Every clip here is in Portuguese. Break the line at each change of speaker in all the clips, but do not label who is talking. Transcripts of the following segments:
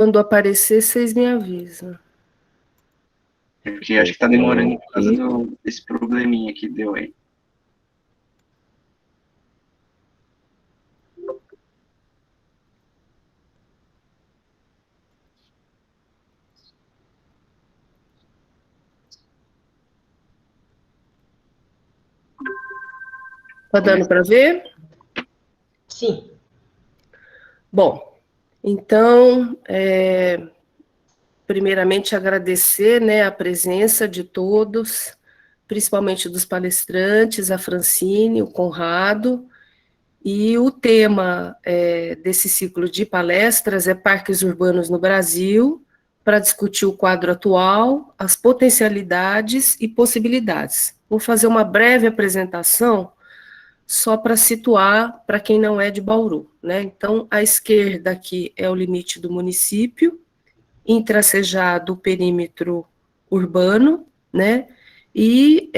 Quando aparecer, vocês me avisam.
É porque acho que tá demorando por causa desse probleminha que deu aí.
Tá dando para ver?
Sim.
Bom, então, primeiramente agradecer, né, a presença de todos, principalmente dos palestrantes, a Francine, o Conrado, e o tema desse ciclo de palestras é Parques Urbanos no Brasil, para discutir o quadro atual, as potencialidades e possibilidades. Vou fazer uma breve apresentação só para situar para quem não é de Bauru, né? Então, à esquerda aqui é o limite do município, intracejado o perímetro urbano, né? E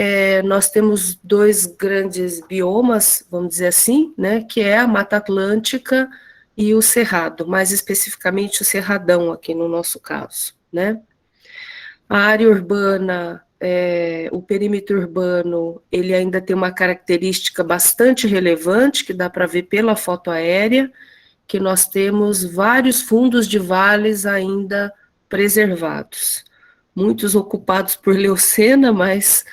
nós temos dois grandes biomas, vamos dizer assim, né? Que é a Mata Atlântica e o Cerrado, mais especificamente o Cerradão aqui no nosso caso, né? A área urbana, o perímetro urbano, ele ainda tem uma característica bastante relevante, que dá para ver pela foto aérea, que nós temos vários fundos de vales ainda preservados. Muitos ocupados por leucena, mas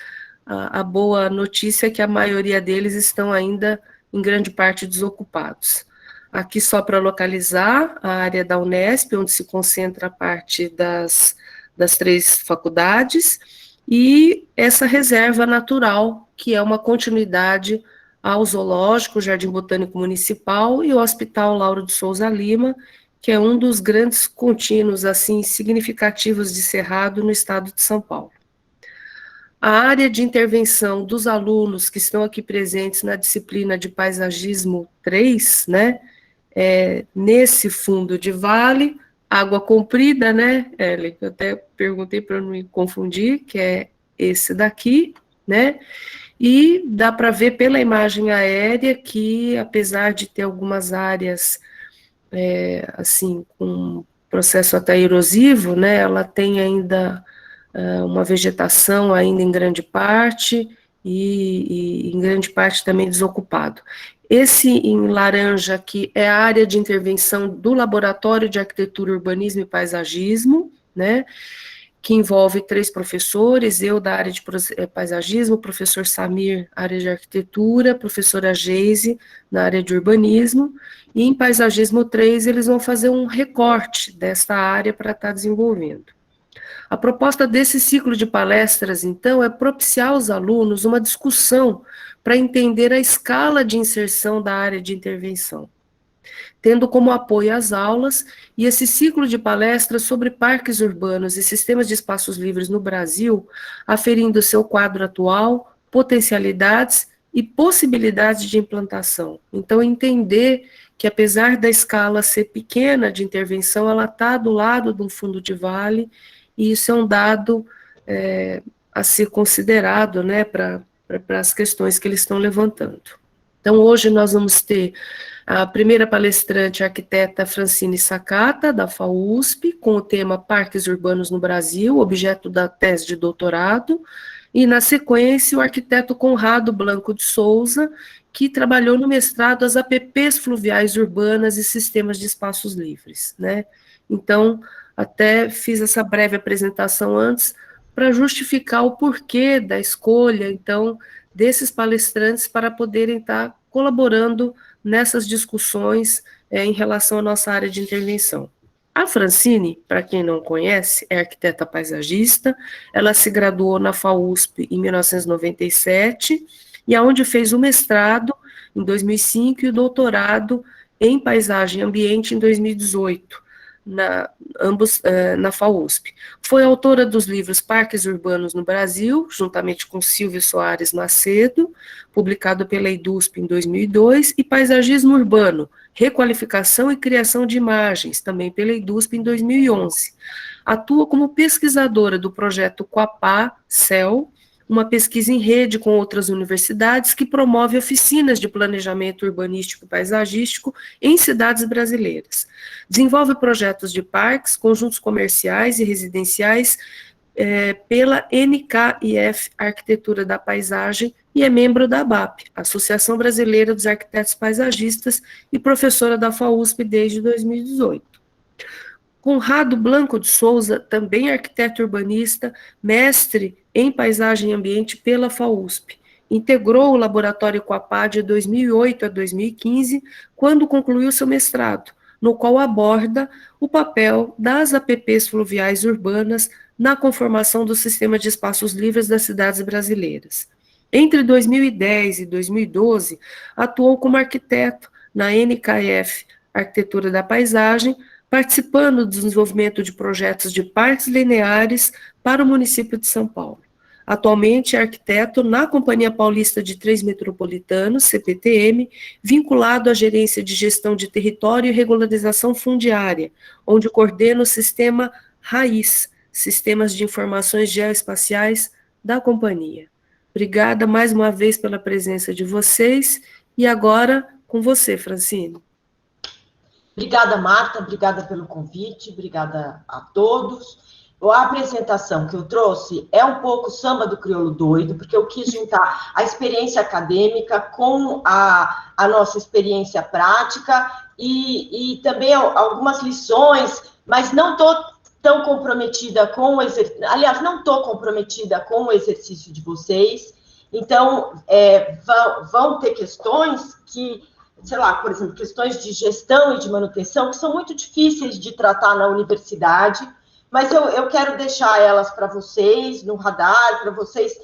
a boa notícia é que a maioria deles estão ainda, em grande parte, desocupados. Aqui, só para localizar, a área da Unesp, onde se concentra a parte das 3 faculdades, e essa reserva natural, que é uma continuidade ao Zoológico, Jardim Botânico Municipal e o Hospital Lauro de Souza Lima, que é um dos grandes contínuos, assim, significativos de Cerrado no estado de São Paulo. A área de intervenção dos alunos que estão aqui presentes na disciplina de Paisagismo 3, né, nesse fundo de vale, água comprida, né, Ellen? Eu até perguntei para não me confundir, que é esse daqui, né? E dá para ver pela imagem aérea que, apesar de ter algumas áreas, assim, com processo até erosivo, né, ela tem ainda uma vegetação ainda em grande parte e em grande parte também desocupado. Esse em laranja aqui é a área de intervenção do Laboratório de Arquitetura, Urbanismo e Paisagismo, né, que envolve 3 professores, eu da área de paisagismo, professor Samir, área de arquitetura, professora Geise, na área de urbanismo, e em paisagismo 3 eles vão fazer um recorte dessa área para estar desenvolvendo. A proposta desse ciclo de palestras, então, é propiciar aos alunos uma discussão para entender a escala de inserção da área de intervenção, tendo como apoio as aulas e esse ciclo de palestras sobre parques urbanos e sistemas de espaços livres no Brasil, aferindo seu quadro atual, potencialidades e possibilidades de implantação. Então, entender que, apesar da escala ser pequena de intervenção, ela está do lado de um fundo de vale, e isso é um dado a ser considerado, né, para as questões que eles estão levantando. Então, hoje nós vamos ter a primeira palestrante, a arquiteta Francine Sakata, da FAUSP, com o tema Parques Urbanos no Brasil, objeto da tese de doutorado, e, na sequência, o arquiteto Conrado Blanco de Souza, que trabalhou no mestrado as APPs fluviais urbanas e sistemas de espaços livres, né? Então, até fiz essa breve apresentação antes, para justificar o porquê da escolha, então, desses palestrantes para poderem estar colaborando nessas discussões em relação à nossa área de intervenção. A Francine, para quem não conhece, é arquiteta paisagista, ela se graduou na FAUSP em 1997, e aonde fez o mestrado em 2005 e o doutorado em paisagem e ambiente em 2018, ambos na FAUSP. Foi autora dos livros Parques Urbanos no Brasil, juntamente com Silvio Soares Macedo, publicado pela EDUSP em 2002, e Paisagismo Urbano, Requalificação e Criação de Imagens, também pela EDUSP em 2011. Atua como pesquisadora do projeto Coapá, CEL, uma pesquisa em rede com outras universidades que promove oficinas de planejamento urbanístico e paisagístico em cidades brasileiras. Desenvolve projetos de parques, conjuntos comerciais e residenciais pela NKIF Arquitetura da Paisagem e é membro da ABAP, Associação Brasileira dos Arquitetos Paisagistas, e professora da FAUSP desde 2018. Conrado Blanco de Souza, também arquiteto urbanista, mestre em paisagem e ambiente pela FAUSP. Integrou o laboratório Coapá de 2008 a 2015, quando concluiu seu mestrado, no qual aborda o papel das APPs fluviais urbanas na conformação do sistema de espaços livres das cidades brasileiras. Entre 2010 e 2012, atuou como arquiteto na NKF Arquitetura da Paisagem, participando do desenvolvimento de projetos de parques lineares para o município de São Paulo. Atualmente é arquiteto na Companhia Paulista de Trens Metropolitanos, CPTM, vinculado à Gerência de Gestão de Território e Regularização Fundiária, onde coordena o sistema RAIZ, Sistemas de Informações Geoespaciais da companhia. Obrigada mais uma vez pela presença de vocês, e agora com você, Francine.
Obrigada, Marta, obrigada pelo convite, obrigada a todos. A apresentação que eu trouxe é um pouco samba do crioulo doido, porque eu quis juntar a experiência acadêmica com a nossa experiência prática e também algumas lições, mas não estou tão comprometida com o exercício, aliás, não estou comprometida com o exercício de vocês, então vão ter questões que, sei lá, por exemplo, questões de gestão e de manutenção, que são muito difíceis de tratar na universidade, mas eu quero deixar elas para vocês, no radar, para vocês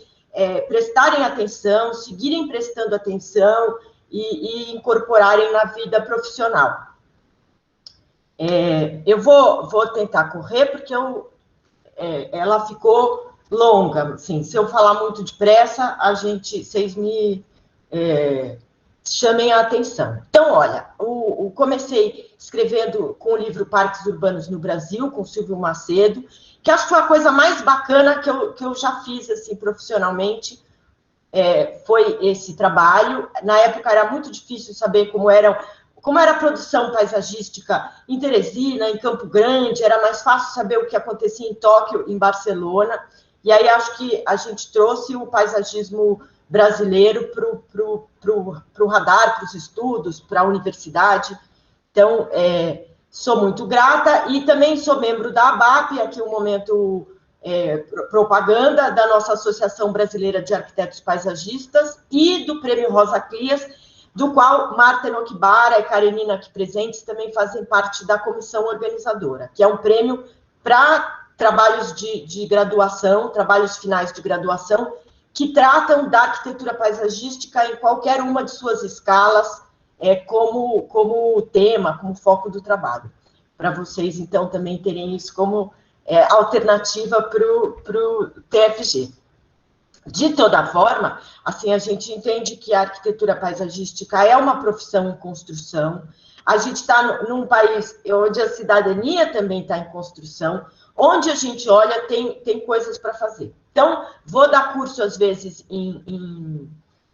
prestarem atenção, seguirem prestando atenção e incorporarem na vida profissional. Eu vou tentar correr, porque ela ficou longa. Assim, se eu falar muito depressa, vocês me chamem a atenção. Então, olha, comecei escrevendo com o livro Parques Urbanos no Brasil, com Silvio Macedo, que acho que foi a coisa mais bacana que eu já fiz assim, profissionalmente, foi esse trabalho. Na época era muito difícil saber como era a produção paisagística em Teresina, em Campo Grande, era mais fácil saber o que acontecia em Tóquio, em Barcelona, e aí acho que a gente trouxe o paisagismo brasileiro para o radar, para os estudos, para a universidade. Então, sou muito grata e também sou membro da ABAP, aqui um momento propaganda da nossa Associação Brasileira de Arquitetos Paisagistas e do Prêmio Rosa Clias, do qual Marta Nokibara e Karenina aqui presentes também fazem parte da comissão organizadora, que é um prêmio para trabalhos de graduação, trabalhos finais de graduação, que tratam da arquitetura paisagística em qualquer uma de suas escalas, como tema, como foco do trabalho. Para vocês, então, também terem isso como alternativa para o TFG. De toda forma, assim, a gente entende que a arquitetura paisagística é uma profissão em construção. A gente está num país onde a cidadania também está em construção, onde a gente olha, tem coisas para fazer. Então, vou dar curso, às vezes,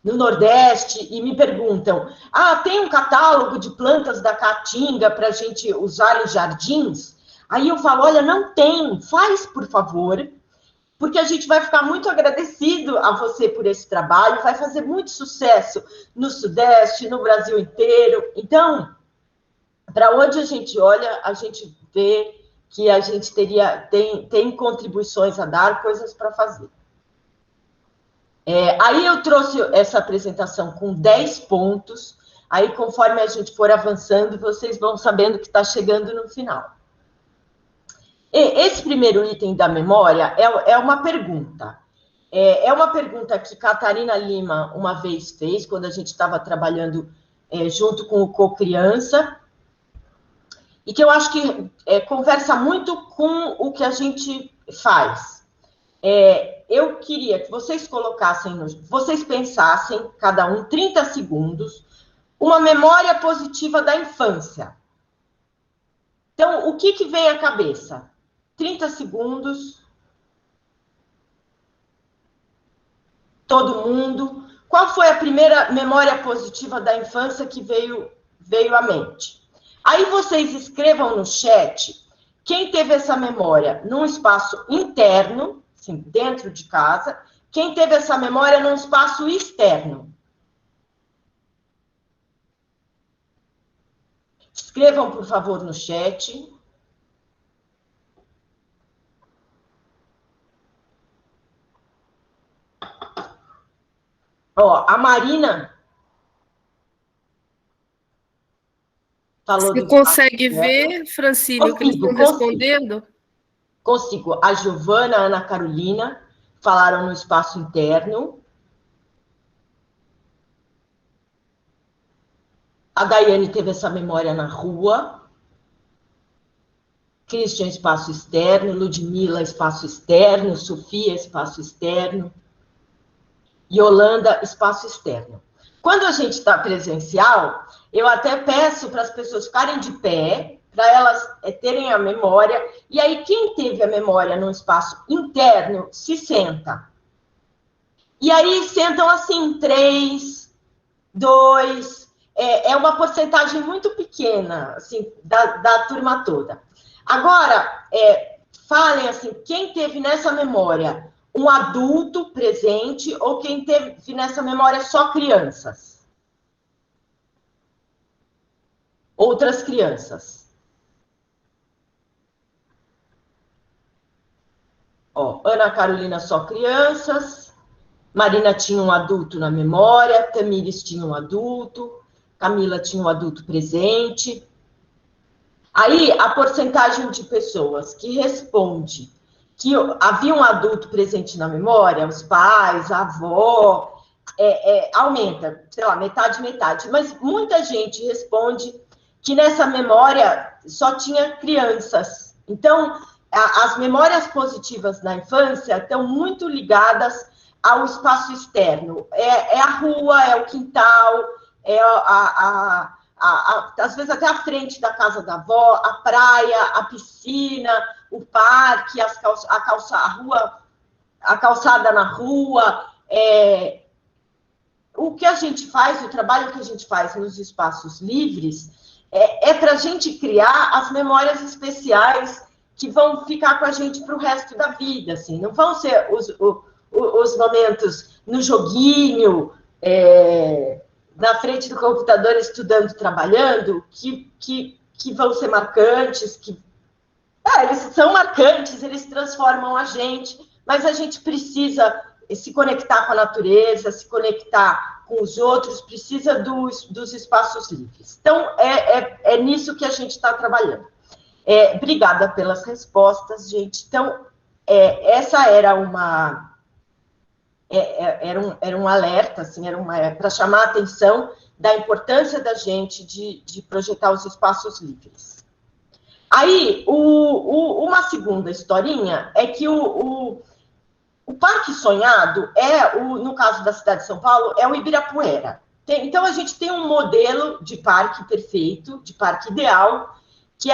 no Nordeste, e me perguntam, tem um catálogo de plantas da Caatinga para a gente usar em jardins? Aí eu falo, olha, não tem, faz, por favor, porque a gente vai ficar muito agradecido a você por esse trabalho, vai fazer muito sucesso no Sudeste, no Brasil inteiro. Então, para onde a gente olha, a gente vê que a gente tem contribuições a dar, coisas para fazer. Aí eu trouxe essa apresentação com 10 pontos, aí conforme a gente for avançando, vocês vão sabendo que está chegando no final. Esse primeiro item da memória é uma pergunta. É uma pergunta que Catarina Lima uma vez fez, quando a gente estava trabalhando junto com o Cocriança, e que eu acho que conversa muito com o que a gente faz. Eu queria que vocês vocês pensassem, cada um, 30 segundos, uma memória positiva da infância. Então, o que vem à cabeça? 30 segundos. todo mundo. Qual foi a primeira memória positiva da infância que veio à mente? Aí vocês escrevam no chat quem teve essa memória num espaço interno, assim, dentro de casa, quem teve essa memória num espaço externo. Escrevam, por favor, no chat. Ó, a Marina falou
Você
do
consegue ver, Francine, o que eles estão respondendo?
Consigo. A Giovana, a Ana Carolina falaram no espaço interno. A Daiane teve essa memória na rua. Christian, espaço externo. Ludmila, espaço externo. Sofia, espaço externo. Yolanda, espaço externo. Quando a gente está presencial, eu até peço para as pessoas ficarem de pé, para elas terem a memória, e aí quem teve a memória no espaço interno, se senta. E aí sentam assim, 3, 2, é uma porcentagem muito pequena, assim, da turma toda. Agora, falem assim, quem teve nessa memória um adulto presente ou quem teve nessa memória só crianças? Outras crianças. Ó, Ana Carolina só crianças, Marina tinha um adulto na memória, Tamires tinha um adulto, Camila tinha um adulto presente. Aí, a porcentagem de pessoas que responde que havia um adulto presente na memória, os pais, a avó, aumenta, sei lá, metade, mas muita gente responde que nessa memória só tinha crianças. Então, as memórias positivas da infância estão muito ligadas ao espaço externo. É a rua, é o quintal, às vezes até a frente da casa da avó, a praia, a piscina, o parque, a calçada na rua. O que a gente faz, o trabalho que a gente faz nos espaços livres, é para a gente criar as memórias especiais que vão ficar com a gente para o resto da vida. Assim. Não vão ser os momentos no joguinho, na frente do computador, estudando, trabalhando, que vão ser marcantes, eles são marcantes, eles transformam a gente, mas a gente precisa se conectar com a natureza, se conectar com os outros, precisa dos espaços livres. Então, é nisso que a gente está trabalhando. Obrigada pelas respostas, gente. Então, essa era era um alerta, assim, para chamar a atenção da importância da gente de projetar os espaços livres. Aí, uma segunda historinha é que o Parque Sonhado no caso da cidade de São Paulo, é o Ibirapuera. Então, a gente tem um modelo de parque perfeito, de parque ideal, que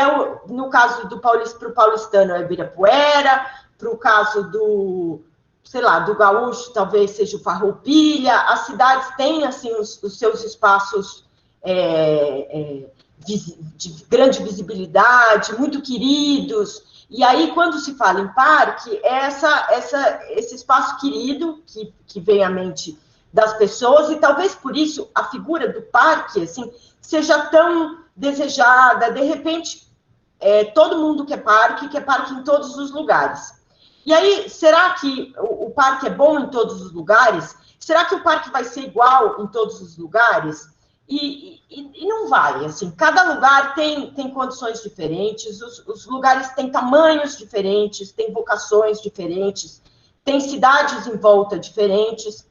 no caso para o paulistano é o Ibirapuera, para o caso do gaúcho, talvez seja o Farroupilha. As cidades têm, assim, os seus espaços de grande visibilidade, muito queridos. E aí, quando se fala em parque, esse espaço querido que vem à mente das pessoas, e talvez por isso a figura do parque, assim, seja tão desejada. De repente, todo mundo quer parque em todos os lugares. E aí, será que o parque é bom em todos os lugares? Será que o parque vai ser igual em todos os lugares? E não vai, assim, cada lugar tem condições diferentes, os lugares têm tamanhos diferentes, têm vocações diferentes, tem cidades em volta diferentes,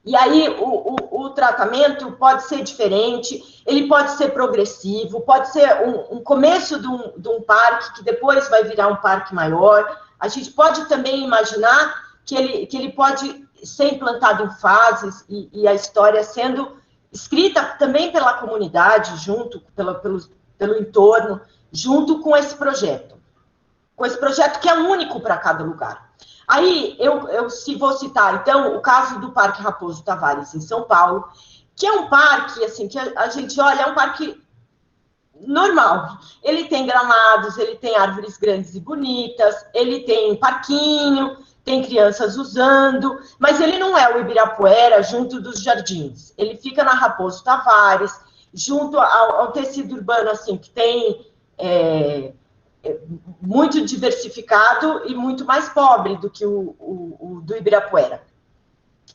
e aí o tratamento pode ser diferente, ele pode ser progressivo, pode ser um começo de um parque que depois vai virar um parque maior. A gente pode também imaginar que ele pode ser implantado em fases e a história sendo escrita também pela comunidade, pelo entorno, junto com esse projeto. com esse projeto que é único para cada lugar. Aí, eu vou citar, então, o caso do Parque Raposo Tavares, em São Paulo, que é um parque, assim, que a gente olha, é um parque normal. Ele tem gramados, ele tem árvores grandes e bonitas, ele tem parquinho, tem crianças usando, mas ele não é o Ibirapuera junto dos jardins. Ele fica na Raposo Tavares, junto ao tecido urbano, assim, que tem muito diversificado e muito mais pobre do que o do Ibirapuera.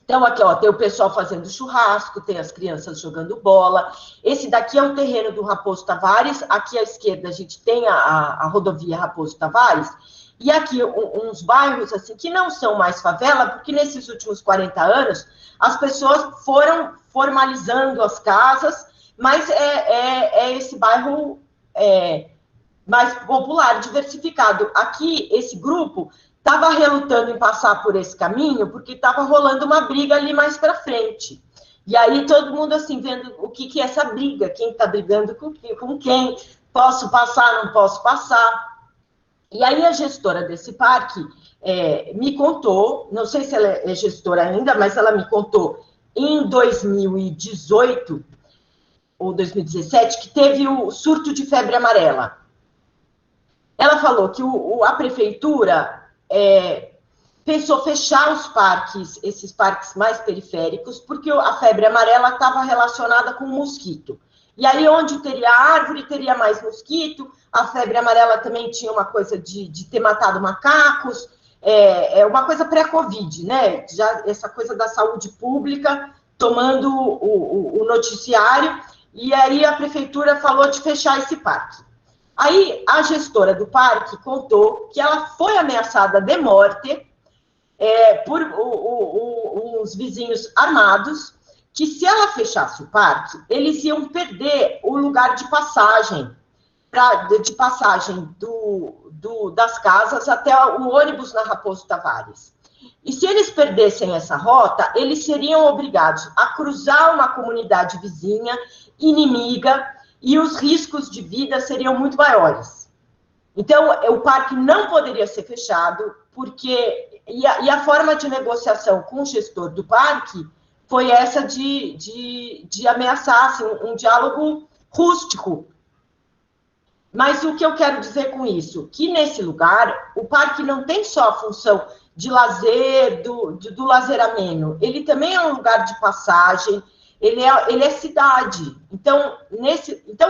Então, aqui, ó, tem o pessoal fazendo churrasco, tem as crianças jogando bola. Esse daqui é o terreno do Raposo Tavares. Aqui à esquerda a gente tem a rodovia Raposo Tavares. E aqui uns bairros assim que não são mais favela, porque nesses últimos 40 anos as pessoas foram formalizando as casas, mas é esse bairro mais popular, diversificado. Aqui, esse grupo estava relutando em passar por esse caminho, porque estava rolando uma briga ali mais para frente. E aí todo mundo assim, vendo o que é essa briga, quem está brigando com quem, posso passar, não posso passar. E aí a gestora desse parque me contou, não sei se ela é gestora ainda, mas ela me contou em 2018 ou 2017, que teve o surto de febre amarela. Ela falou que a prefeitura pensou fechar os parques, esses parques mais periféricos, porque a febre amarela estava relacionada com o mosquito. E aí, onde teria árvore, teria mais mosquito. A febre amarela também tinha uma coisa de ter matado macacos, uma coisa pré-Covid, né? Já essa coisa da saúde pública tomando o noticiário, e aí a prefeitura falou de fechar esse parque. Aí a gestora do parque contou que ela foi ameaçada de morte por uns vizinhos armados, que se ela fechasse o parque, eles iam perder o lugar de passagem, das casas até o ônibus na Raposo Tavares. E se eles perdessem essa rota, eles seriam obrigados a cruzar uma comunidade vizinha, inimiga, e os riscos de vida seriam muito maiores. Então, o parque não poderia ser fechado, porque... E a forma de negociação com o gestor do parque foi essa de ameaçar, assim, um diálogo rústico. Mas o que eu quero dizer com isso? Que nesse lugar, o parque não tem só a função de lazer, do lazer ameno. Ele também é um lugar de passagem, ele é cidade. Então,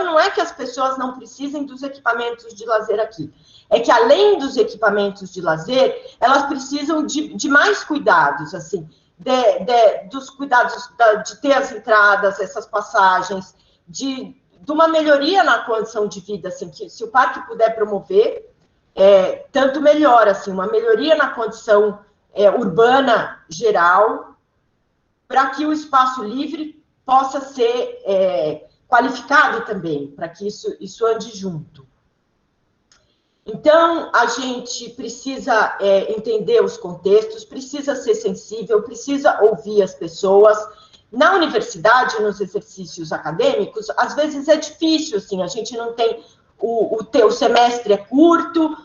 não é que as pessoas não precisem dos equipamentos de lazer aqui. É que, além dos equipamentos de lazer, elas precisam de mais cuidados, assim, dos cuidados de ter as entradas, essas passagens, de uma melhoria na condição de vida, assim, que se o parque puder promover, tanto melhor, assim, uma melhoria na condição urbana geral, para que o espaço livre possa ser qualificado também, para que isso ande junto. Então, a gente precisa entender os contextos, precisa ser sensível, precisa ouvir as pessoas. Na universidade, nos exercícios acadêmicos, às vezes é difícil, assim, a gente não tem... O semestre é curto,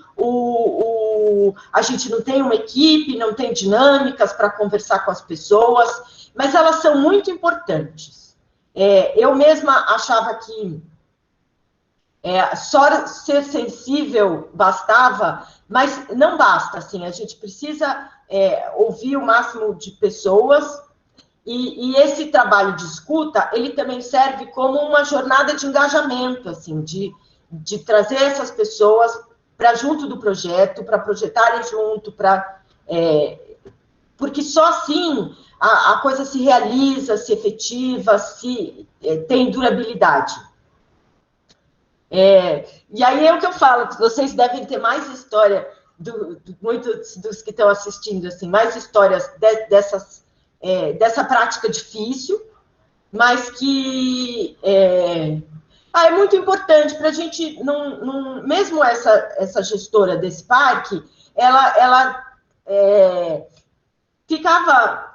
a gente não tem uma equipe, não tem dinâmicas para conversar com as pessoas, mas elas são muito importantes. Eu mesma achava que só ser sensível bastava, mas não basta, assim, a gente precisa ouvir o máximo de pessoas, e esse trabalho de escuta, ele também serve como uma jornada de engajamento, assim, de trazer essas pessoas para junto do projeto, para projetarem junto, porque só assim a coisa se realiza, se efetiva, tem durabilidade. E aí é o que eu falo, vocês devem ter mais história, muitos dos que estão assistindo, assim, mais histórias dessa prática difícil, mas que é muito importante para a gente, mesmo essa gestora desse parque, ela ficava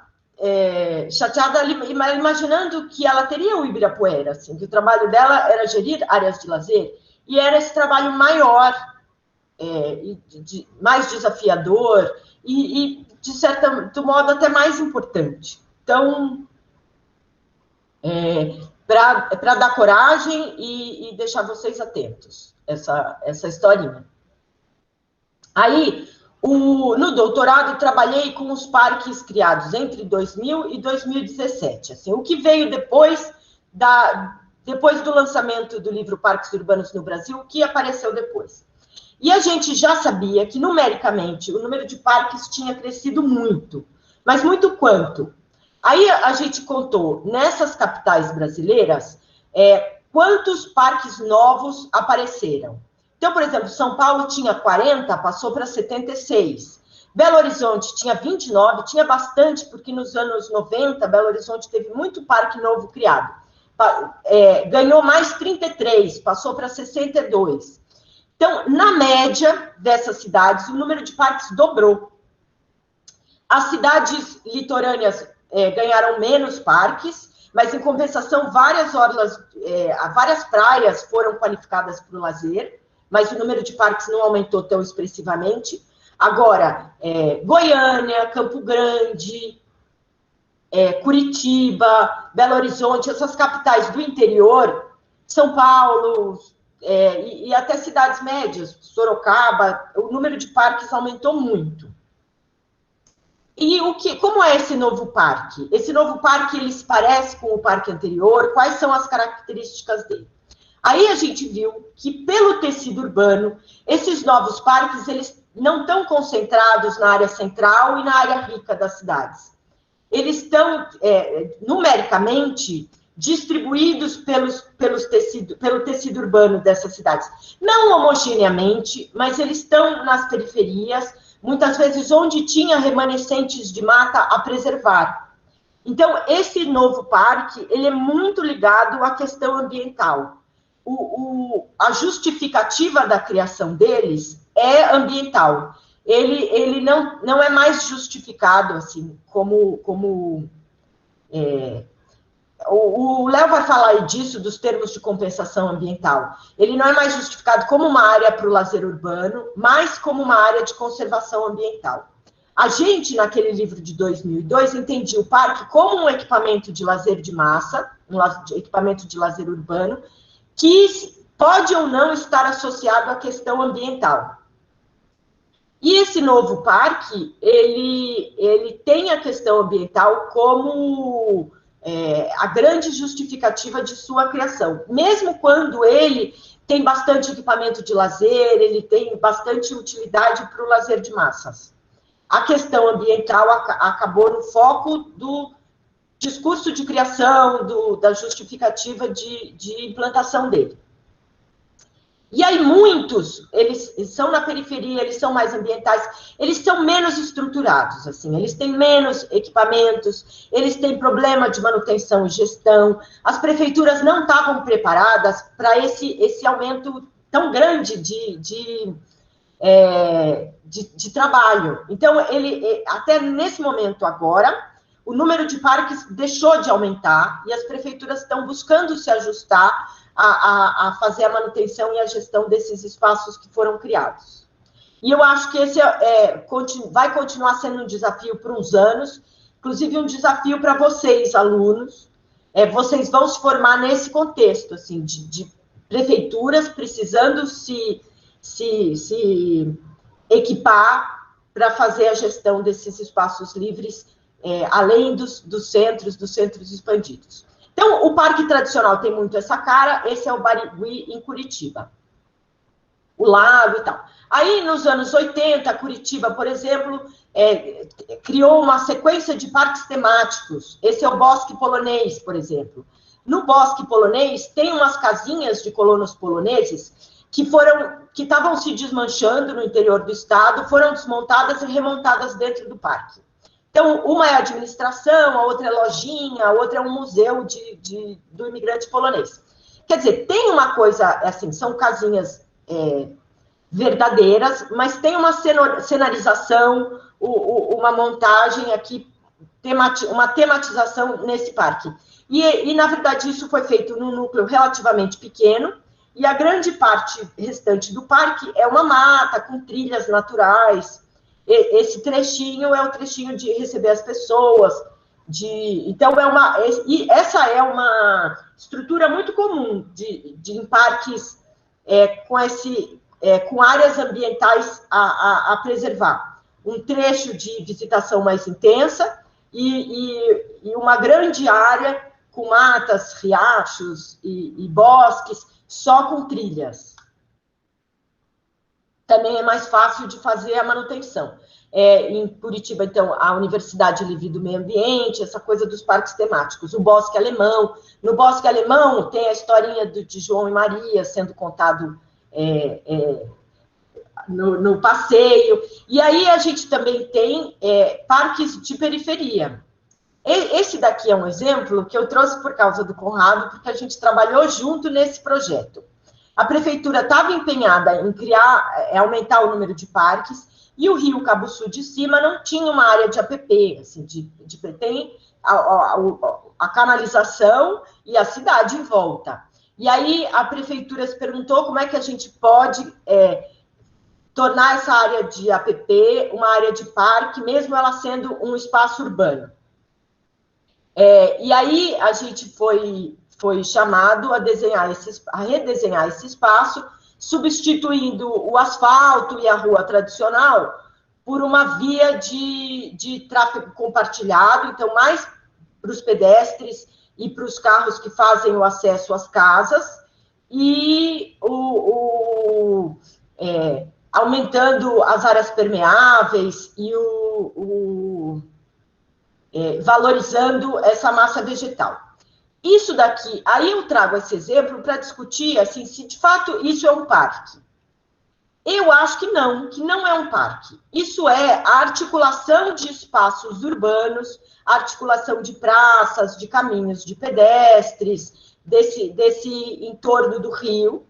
chateada imaginando que ela teria o Ibirapuera, assim, que o trabalho dela era gerir áreas de lazer, e era esse trabalho maior, mais desafiador e, de certo modo, até mais importante. Então, para dar coragem e deixar vocês atentos, essa historinha. Aí, no doutorado, trabalhei com os parques criados entre 2000 e 2017. Assim, o que veio depois do lançamento do livro Parques Urbanos no Brasil, o que apareceu depois. E a gente já sabia que, numericamente, o número de parques tinha crescido muito. Mas muito quanto? Aí a gente contou, nessas capitais brasileiras, quantos parques novos apareceram. Então, por exemplo, São Paulo tinha 40, passou para 76. Belo Horizonte tinha 29, tinha bastante, porque nos anos 90, Belo Horizonte teve muito parque novo criado. Ganhou mais 33, passou para 62. Então, na média dessas cidades, o número de parques dobrou. As cidades litorâneas ganharam menos parques, mas, em compensação, várias praias foram qualificadas para o lazer, mas o número de parques não aumentou tão expressivamente. Agora, Goiânia, Campo Grande, Curitiba, Belo Horizonte, essas capitais do interior, São Paulo, e até cidades médias, Sorocaba, o número de parques aumentou muito. E como é esse novo parque? Esse novo parque, ele se parece com o parque anterior? Quais são as características dele? Aí a gente viu que, pelo tecido urbano, esses novos parques, eles não estão concentrados na área central e na área rica das cidades. Eles estão, numericamente, distribuídos pelo tecido urbano dessas cidades. Não homogeneamente, mas eles estão nas periferias, muitas vezes onde tinha remanescentes de mata a preservar. Então, esse novo parque, ele é muito ligado à questão ambiental. A justificativa da criação deles é ambiental. Ele não é mais justificado, assim, como o Léo vai falar aí disso, dos termos de compensação ambiental. Ele não é mais justificado como uma área para o lazer urbano, mas como uma área de conservação ambiental. A gente, naquele livro de 2002, entendia o parque como um equipamento de lazer de massa, equipamento de lazer urbano, que pode ou não estar associado à questão ambiental. E esse novo parque, ele tem a questão ambiental como a grande justificativa de sua criação. Mesmo quando ele tem bastante equipamento de lazer, ele tem bastante utilidade para o lazer de massas. A questão ambiental acabou no foco do discurso de criação, da justificativa de implantação dele. E aí muitos, eles são na periferia, eles são mais ambientais, eles são menos estruturados, assim, eles têm menos equipamentos, eles têm problema de manutenção e gestão, as prefeituras não estavam preparadas para esse aumento tão grande de trabalho. Então, até nesse momento agora, o número de parques deixou de aumentar e as prefeituras estão buscando se ajustar a fazer a manutenção e a gestão desses espaços que foram criados. E eu acho que esse vai continuar sendo um desafio por uns anos, inclusive um desafio para vocês, alunos. Vocês vão se formar nesse contexto, assim, de prefeituras precisando se equipar para fazer a gestão desses espaços livres, além dos centros expandidos. Então, o parque tradicional tem muito essa cara, esse é o Barigui, em Curitiba. O lago e tal. Aí, nos anos 80, Curitiba, por exemplo, criou uma sequência de parques temáticos. Esse é o Bosque Polonês, por exemplo. No Bosque Polonês, tem umas casinhas de colonos poloneses que estavam se desmanchando no interior do estado, foram desmontadas e remontadas dentro do parque. Então, uma é a administração, a outra é lojinha, a outra é um museu do imigrante polonês. Quer dizer, tem uma coisa, assim, são casinhas verdadeiras, mas tem uma cenarização, uma montagem aqui, uma tematização nesse parque. E, na verdade, isso foi feito num núcleo relativamente pequeno, e a grande parte restante do parque é uma mata com trilhas naturais. Esse trechinho é o trechinho de receber as pessoas, então essa é uma estrutura muito comum em parques com áreas ambientais a preservar. Um trecho de visitação mais intensa e uma grande área com matas, riachos e bosques, só com trilhas. Também é mais fácil de fazer a manutenção. Em Curitiba, então, a Universidade Livre do Meio Ambiente, essa coisa dos parques temáticos, o Bosque Alemão. No Bosque Alemão tem a historinha de João e Maria sendo contado no passeio. E aí a gente também tem parques de periferia. Esse daqui é um exemplo que eu trouxe por causa do Conrado, porque a gente trabalhou junto nesse projeto. A prefeitura estava empenhada em aumentar o número de parques, e o Rio Cabuçu de Cima não tinha uma área de APP, assim, tem a canalização e a cidade em volta. E aí a prefeitura se perguntou como é que a gente pode tornar essa área de APP uma área de parque, mesmo ela sendo um espaço urbano. E aí a gente foi chamado a redesenhar esse espaço, substituindo o asfalto e a rua tradicional por uma via de tráfego compartilhado, então mais para os pedestres e para os carros que fazem o acesso às casas, e aumentando as áreas permeáveis e valorizando essa massa vegetal. Isso daqui, aí eu trago esse exemplo para discutir assim, se de fato isso é um parque. Eu acho que não é um parque. Isso é a articulação de espaços urbanos, a articulação de praças, de caminhos de pedestres, desse entorno do rio,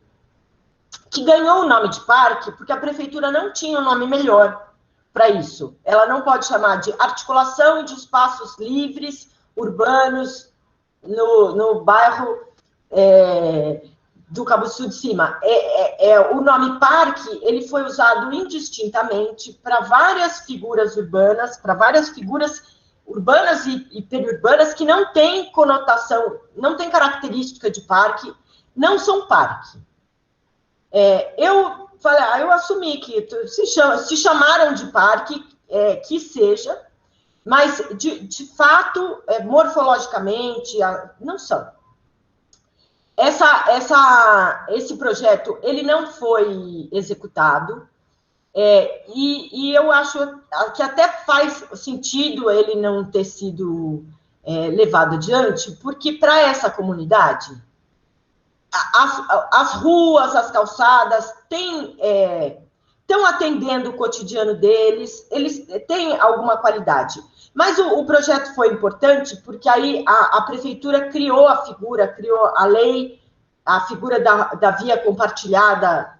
que ganhou o nome de parque porque a prefeitura não tinha um nome melhor para isso. Ela não pode chamar de articulação de espaços livres, urbanos, no bairro do Cabuçu de Cima. O nome parque, ele foi usado indistintamente para várias figuras urbanas, e periurbanas que não têm conotação, não têm característica de parque, não são parque. Eu assumi que se chamaram de parque, que seja, mas, de fato, morfologicamente, não são. Esse projeto, ele não foi executado, e eu acho que até faz sentido ele não ter sido levado adiante, porque para essa comunidade, as ruas, as calçadas, estão atendendo o cotidiano deles, eles têm alguma qualidade. Mas o projeto foi importante porque aí a prefeitura criou a lei, a figura da via compartilhada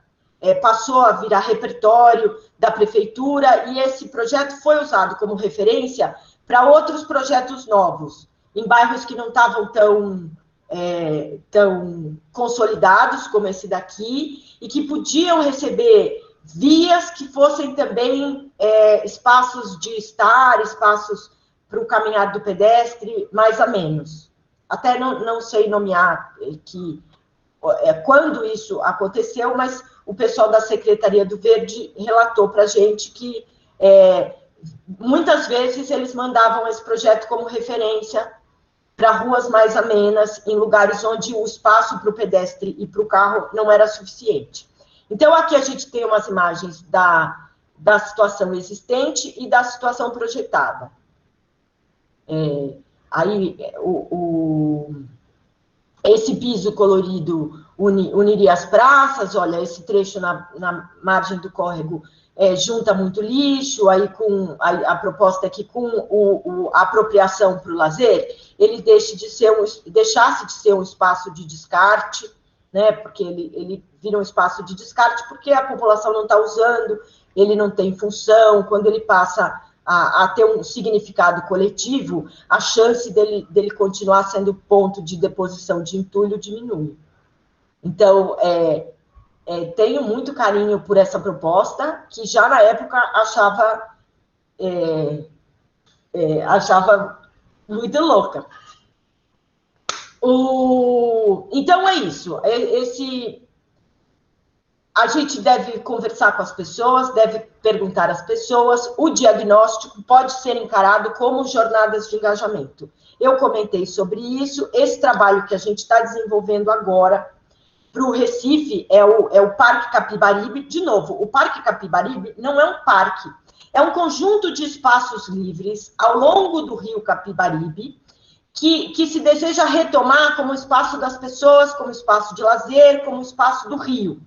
passou a virar repertório da prefeitura, e esse projeto foi usado como referência para outros projetos novos, em bairros que não estavam tão consolidados como esse daqui, e que podiam receber vias que fossem também espaços de estar, espaços para o caminhar do pedestre, mais a menos. Até não sei nomear quando isso aconteceu, mas o pessoal da Secretaria do Verde relatou para a gente que muitas vezes eles mandavam esse projeto como referência para ruas mais amenas, em lugares onde o espaço para o pedestre e para o carro não era suficiente. Então, aqui a gente tem umas imagens da situação existente e da situação projetada. Aí, esse piso colorido uniria as praças, olha, esse trecho na margem do córrego junta muito lixo, aí a proposta é que com a apropriação para o lazer, ele deixasse de ser um espaço de descarte, né, porque ele vira um espaço de descarte porque a população não está usando, ele não tem função, quando ele passa a ter um significado coletivo, a chance dele continuar sendo ponto de deposição de entulho diminui. Então, tenho muito carinho por essa proposta, que já na época achava muito louca. Então, é isso. A gente deve conversar com as pessoas, deve perguntar às pessoas. O diagnóstico pode ser encarado como jornadas de engajamento. Eu comentei sobre isso. Esse trabalho que a gente está desenvolvendo agora para o Recife é o Parque Capibaribe. De novo, o Parque Capibaribe não é um parque, é um conjunto de espaços livres ao longo do rio Capibaribe, que se deseja retomar como espaço das pessoas, como espaço de lazer, como espaço do rio.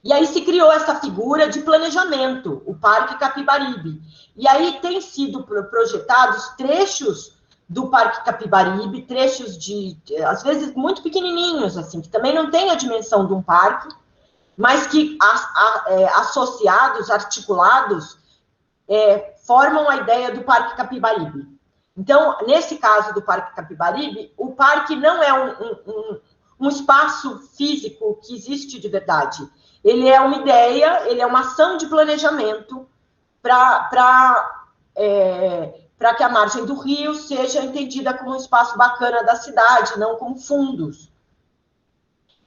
E aí se criou essa figura de planejamento, o Parque Capibaribe. E aí tem sido projetados trechos do Parque Capibaribe, trechos às vezes, muito pequenininhos, assim, que também não tem a dimensão de um parque, mas que associados, articulados, formam a ideia do Parque Capibaribe. Então, nesse caso do Parque Capibaribe, o parque não é um espaço físico que existe de verdade. Ele é uma ideia, ele é uma ação de planejamento para que a margem do rio seja entendida como um espaço bacana da cidade, não como fundos.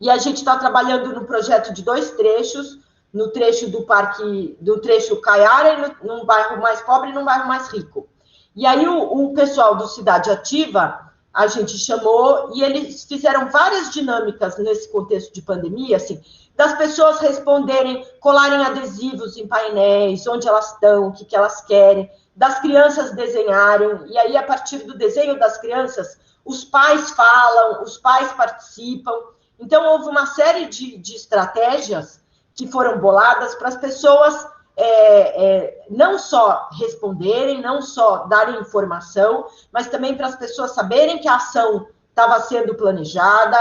E a gente está trabalhando no projeto de 2 trechos, no trecho do trecho Caiara, num bairro mais pobre e num bairro mais rico. E aí o pessoal do Cidade Ativa, a gente chamou, e eles fizeram várias dinâmicas nesse contexto de pandemia, assim, das pessoas responderem, colarem adesivos em painéis, onde elas estão, o que elas querem, das crianças desenharem, e aí, a partir do desenho das crianças, os pais falam, os pais participam. Então, houve uma série de estratégias que foram boladas para as pessoas não só responderem, não só darem informação, mas também para as pessoas saberem que a ação estava sendo planejada,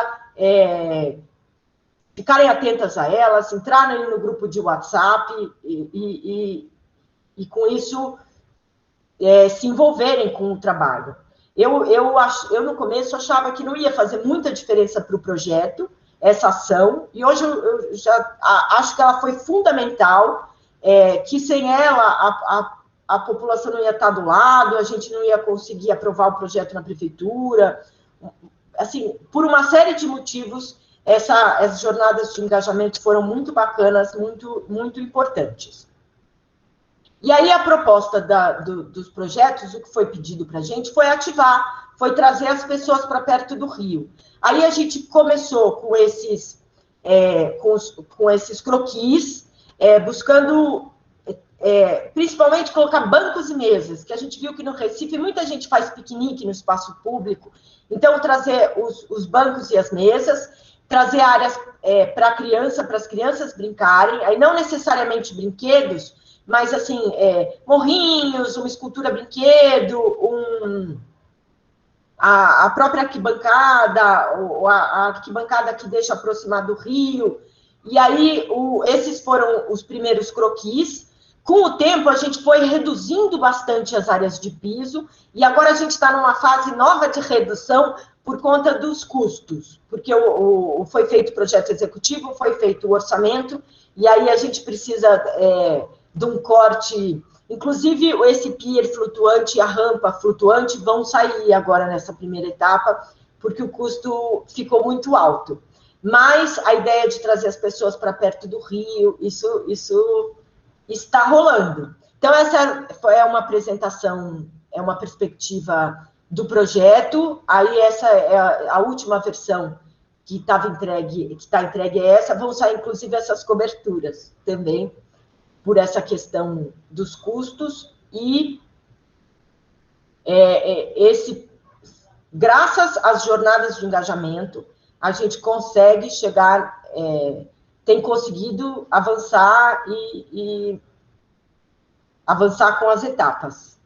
ficarem atentas a elas, entrarem no grupo de WhatsApp e com isso se envolverem com o trabalho. Eu no começo achava que não ia fazer muita diferença para o projeto, essa ação, e hoje eu já acho que ela foi fundamental, que sem ela a população não ia estar do lado, a gente não ia conseguir aprovar o projeto na prefeitura, assim, por uma série de motivos, essas jornadas de engajamento foram muito bacanas, muito, muito importantes. E aí a proposta dos projetos, o que foi pedido para a gente foi ativar, foi trazer as pessoas para perto do rio. Aí a gente começou com esses croquis, buscando principalmente colocar bancos e mesas, que a gente viu que no Recife muita gente faz piquenique no espaço público, então trazer os bancos e as mesas, trazer áreas para as crianças brincarem, aí não necessariamente brinquedos, mas assim, morrinhos, uma escultura brinquedo, a própria arquibancada, a arquibancada que deixa aproximar do rio. E aí, esses foram os primeiros croquis. Com o tempo, a gente foi reduzindo bastante as áreas de piso, e agora a gente está numa fase nova de redução por conta dos custos, porque foi feito o projeto executivo, foi feito o orçamento, e aí a gente precisa de um corte. Inclusive, esse pier flutuante e a rampa flutuante vão sair agora nessa primeira etapa, porque o custo ficou muito alto. Mas a ideia de trazer as pessoas para perto do rio, isso está rolando. Então, essa é uma apresentação, é uma perspectiva do projeto. Aí, essa é a última versão que está entregue é essa. Vão sair, inclusive, essas coberturas também, por essa questão dos custos, e graças às jornadas de engajamento, a gente consegue chegar, tem conseguido avançar e avançar com as etapas.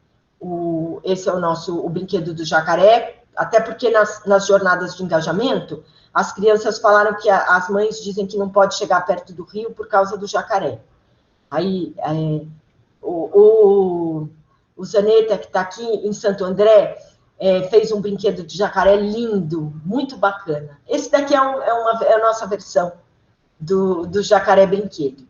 Esse é o brinquedo do jacaré, até porque nas jornadas de engajamento, as crianças falaram que as mães dizem que não pode chegar perto do rio por causa do jacaré. Aí, o Zaneta, que está aqui em Santo André, fez um brinquedo de jacaré lindo, muito bacana. Esse daqui é a nossa versão do jacaré brinquedo.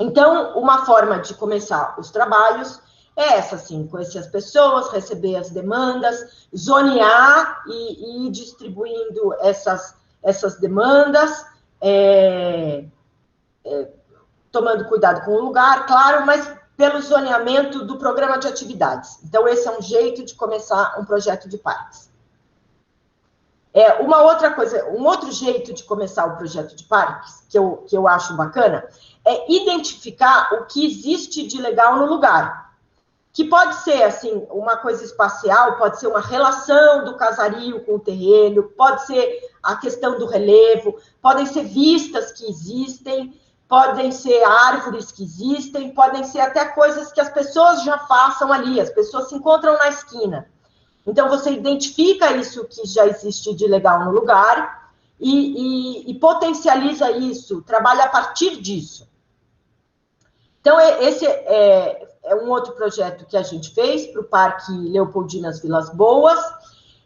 Então, uma forma de começar os trabalhos é essa, assim, conhecer as pessoas, receber as demandas, zonear e ir distribuindo essas demandas, tomando cuidado com o lugar, claro, mas pelo zoneamento do programa de atividades. Então, esse é um jeito de começar um projeto de parques. Uma outra coisa, um outro jeito de começar o projeto de parques, que eu acho bacana, é identificar o que existe de legal no lugar. Que pode ser, assim, uma coisa espacial, pode ser uma relação do casario com o terreno, pode ser a questão do relevo, podem ser vistas que existem, podem ser árvores que existem, podem ser até coisas que as pessoas já façam ali, as pessoas se encontram na esquina. Então, você identifica isso que já existe de legal no lugar e potencializa isso, trabalha a partir disso. Então, esse é um outro projeto que a gente fez para o Parque Leopoldinas Vilas Boas,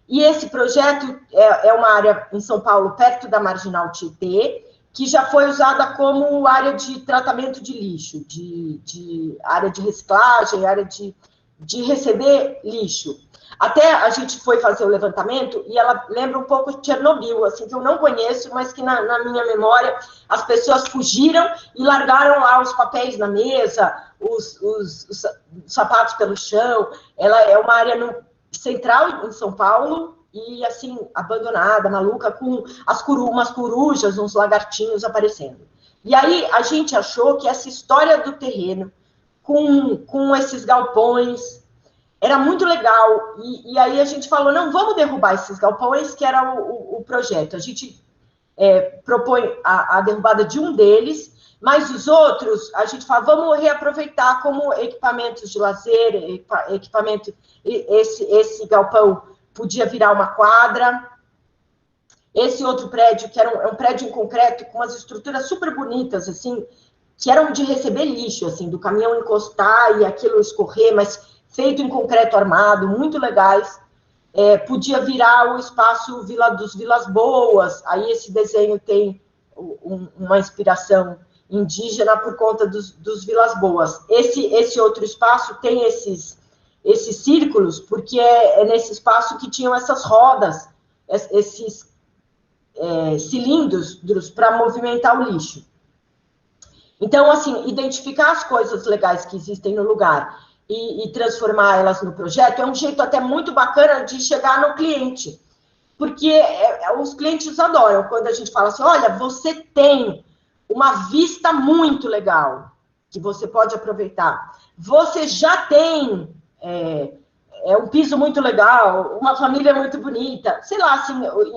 e esse projeto é uma área em São Paulo, perto da Marginal Tietê, que já foi usada como área de tratamento de lixo, de área de reciclagem, área de receber lixo. Até a gente foi fazer o levantamento e ela lembra um pouco de Chernobyl, assim, que eu não conheço, mas que na minha memória as pessoas fugiram e largaram lá os papéis na mesa, os sapatos pelo chão. Ela é uma área central em São Paulo e, assim, abandonada, maluca, com umas corujas, uns lagartinhos aparecendo. E aí a gente achou que essa história do terreno, com esses galpões, era muito legal, e aí a gente falou, não, vamos derrubar esses galpões, que era o projeto. A gente propõe a derrubada de um deles, mas os outros, a gente fala, vamos reaproveitar como equipamentos de lazer, esse galpão podia virar uma quadra. Esse outro prédio, que era um prédio em concreto, com umas estruturas super bonitas, assim, que eram de receber lixo, assim, do caminhão encostar e aquilo escorrer, mas feito em concreto armado, muito legais. Podia virar o espaço dos Vilas Boas, aí esse desenho tem uma inspiração indígena por conta dos Vilas Boas. Esse outro espaço tem esses círculos, porque é nesse espaço que tinham essas rodas, esses cilindros para movimentar o lixo. Então, assim, identificar as coisas legais que existem no lugar e transformar elas no projeto é um jeito até muito bacana de chegar no cliente, porque os clientes adoram quando a gente fala assim, olha, você tem uma vista muito legal, que você pode aproveitar, você já tem um piso muito legal, uma família muito bonita, sei lá, assim,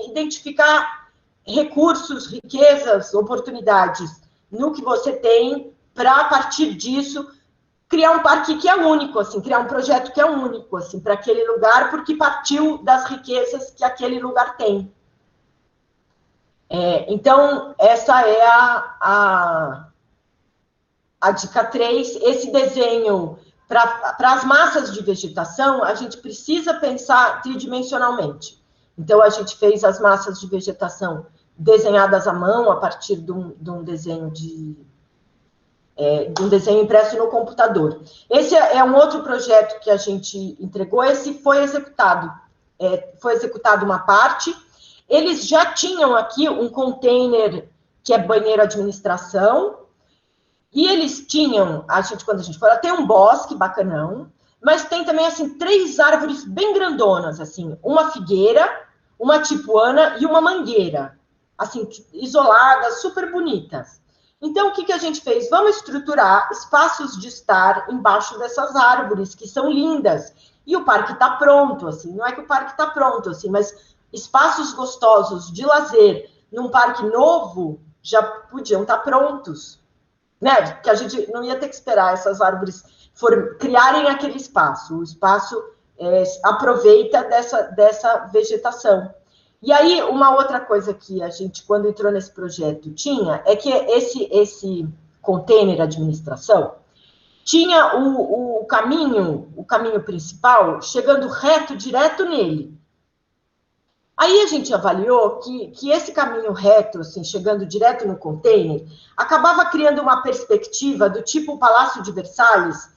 identificar recursos, riquezas, oportunidades no que você tem, para, a partir disso, criar um parque que é único, assim, criar um projeto que é único, assim, para aquele lugar, porque partiu das riquezas que aquele lugar tem. Então, essa é a dica 3. Esse desenho, para as massas de vegetação, a gente precisa pensar tridimensionalmente. Então, a gente fez as massas de vegetação desenhadas à mão, a partir de um desenho impresso no computador. Esse é um outro projeto que a gente entregou, esse foi executado. Foi executada uma parte. Eles já tinham aqui um container que é banheiro administração, e eles tinham, quando a gente foi lá, tem um bosque bacanão, mas tem também, assim, 3 árvores bem grandonas, assim, uma figueira, uma tipuana e uma mangueira, assim, isoladas, super bonitas. Então, o que a gente fez? Vamos estruturar espaços de estar embaixo dessas árvores, que são lindas. E o parque está pronto, assim, não é que o parque está pronto, assim, mas espaços gostosos de lazer num parque novo já podiam estar prontos, né? Que a gente não ia ter que esperar essas árvores criarem aquele espaço. O espaço aproveita dessa vegetação. E aí, uma outra coisa que a gente, quando entrou nesse projeto, tinha, é que esse container administração, tinha o caminho principal chegando reto, direto nele. Aí a gente avaliou que esse caminho reto, assim, chegando direto no container, acabava criando uma perspectiva do tipo o Palácio de Versalhes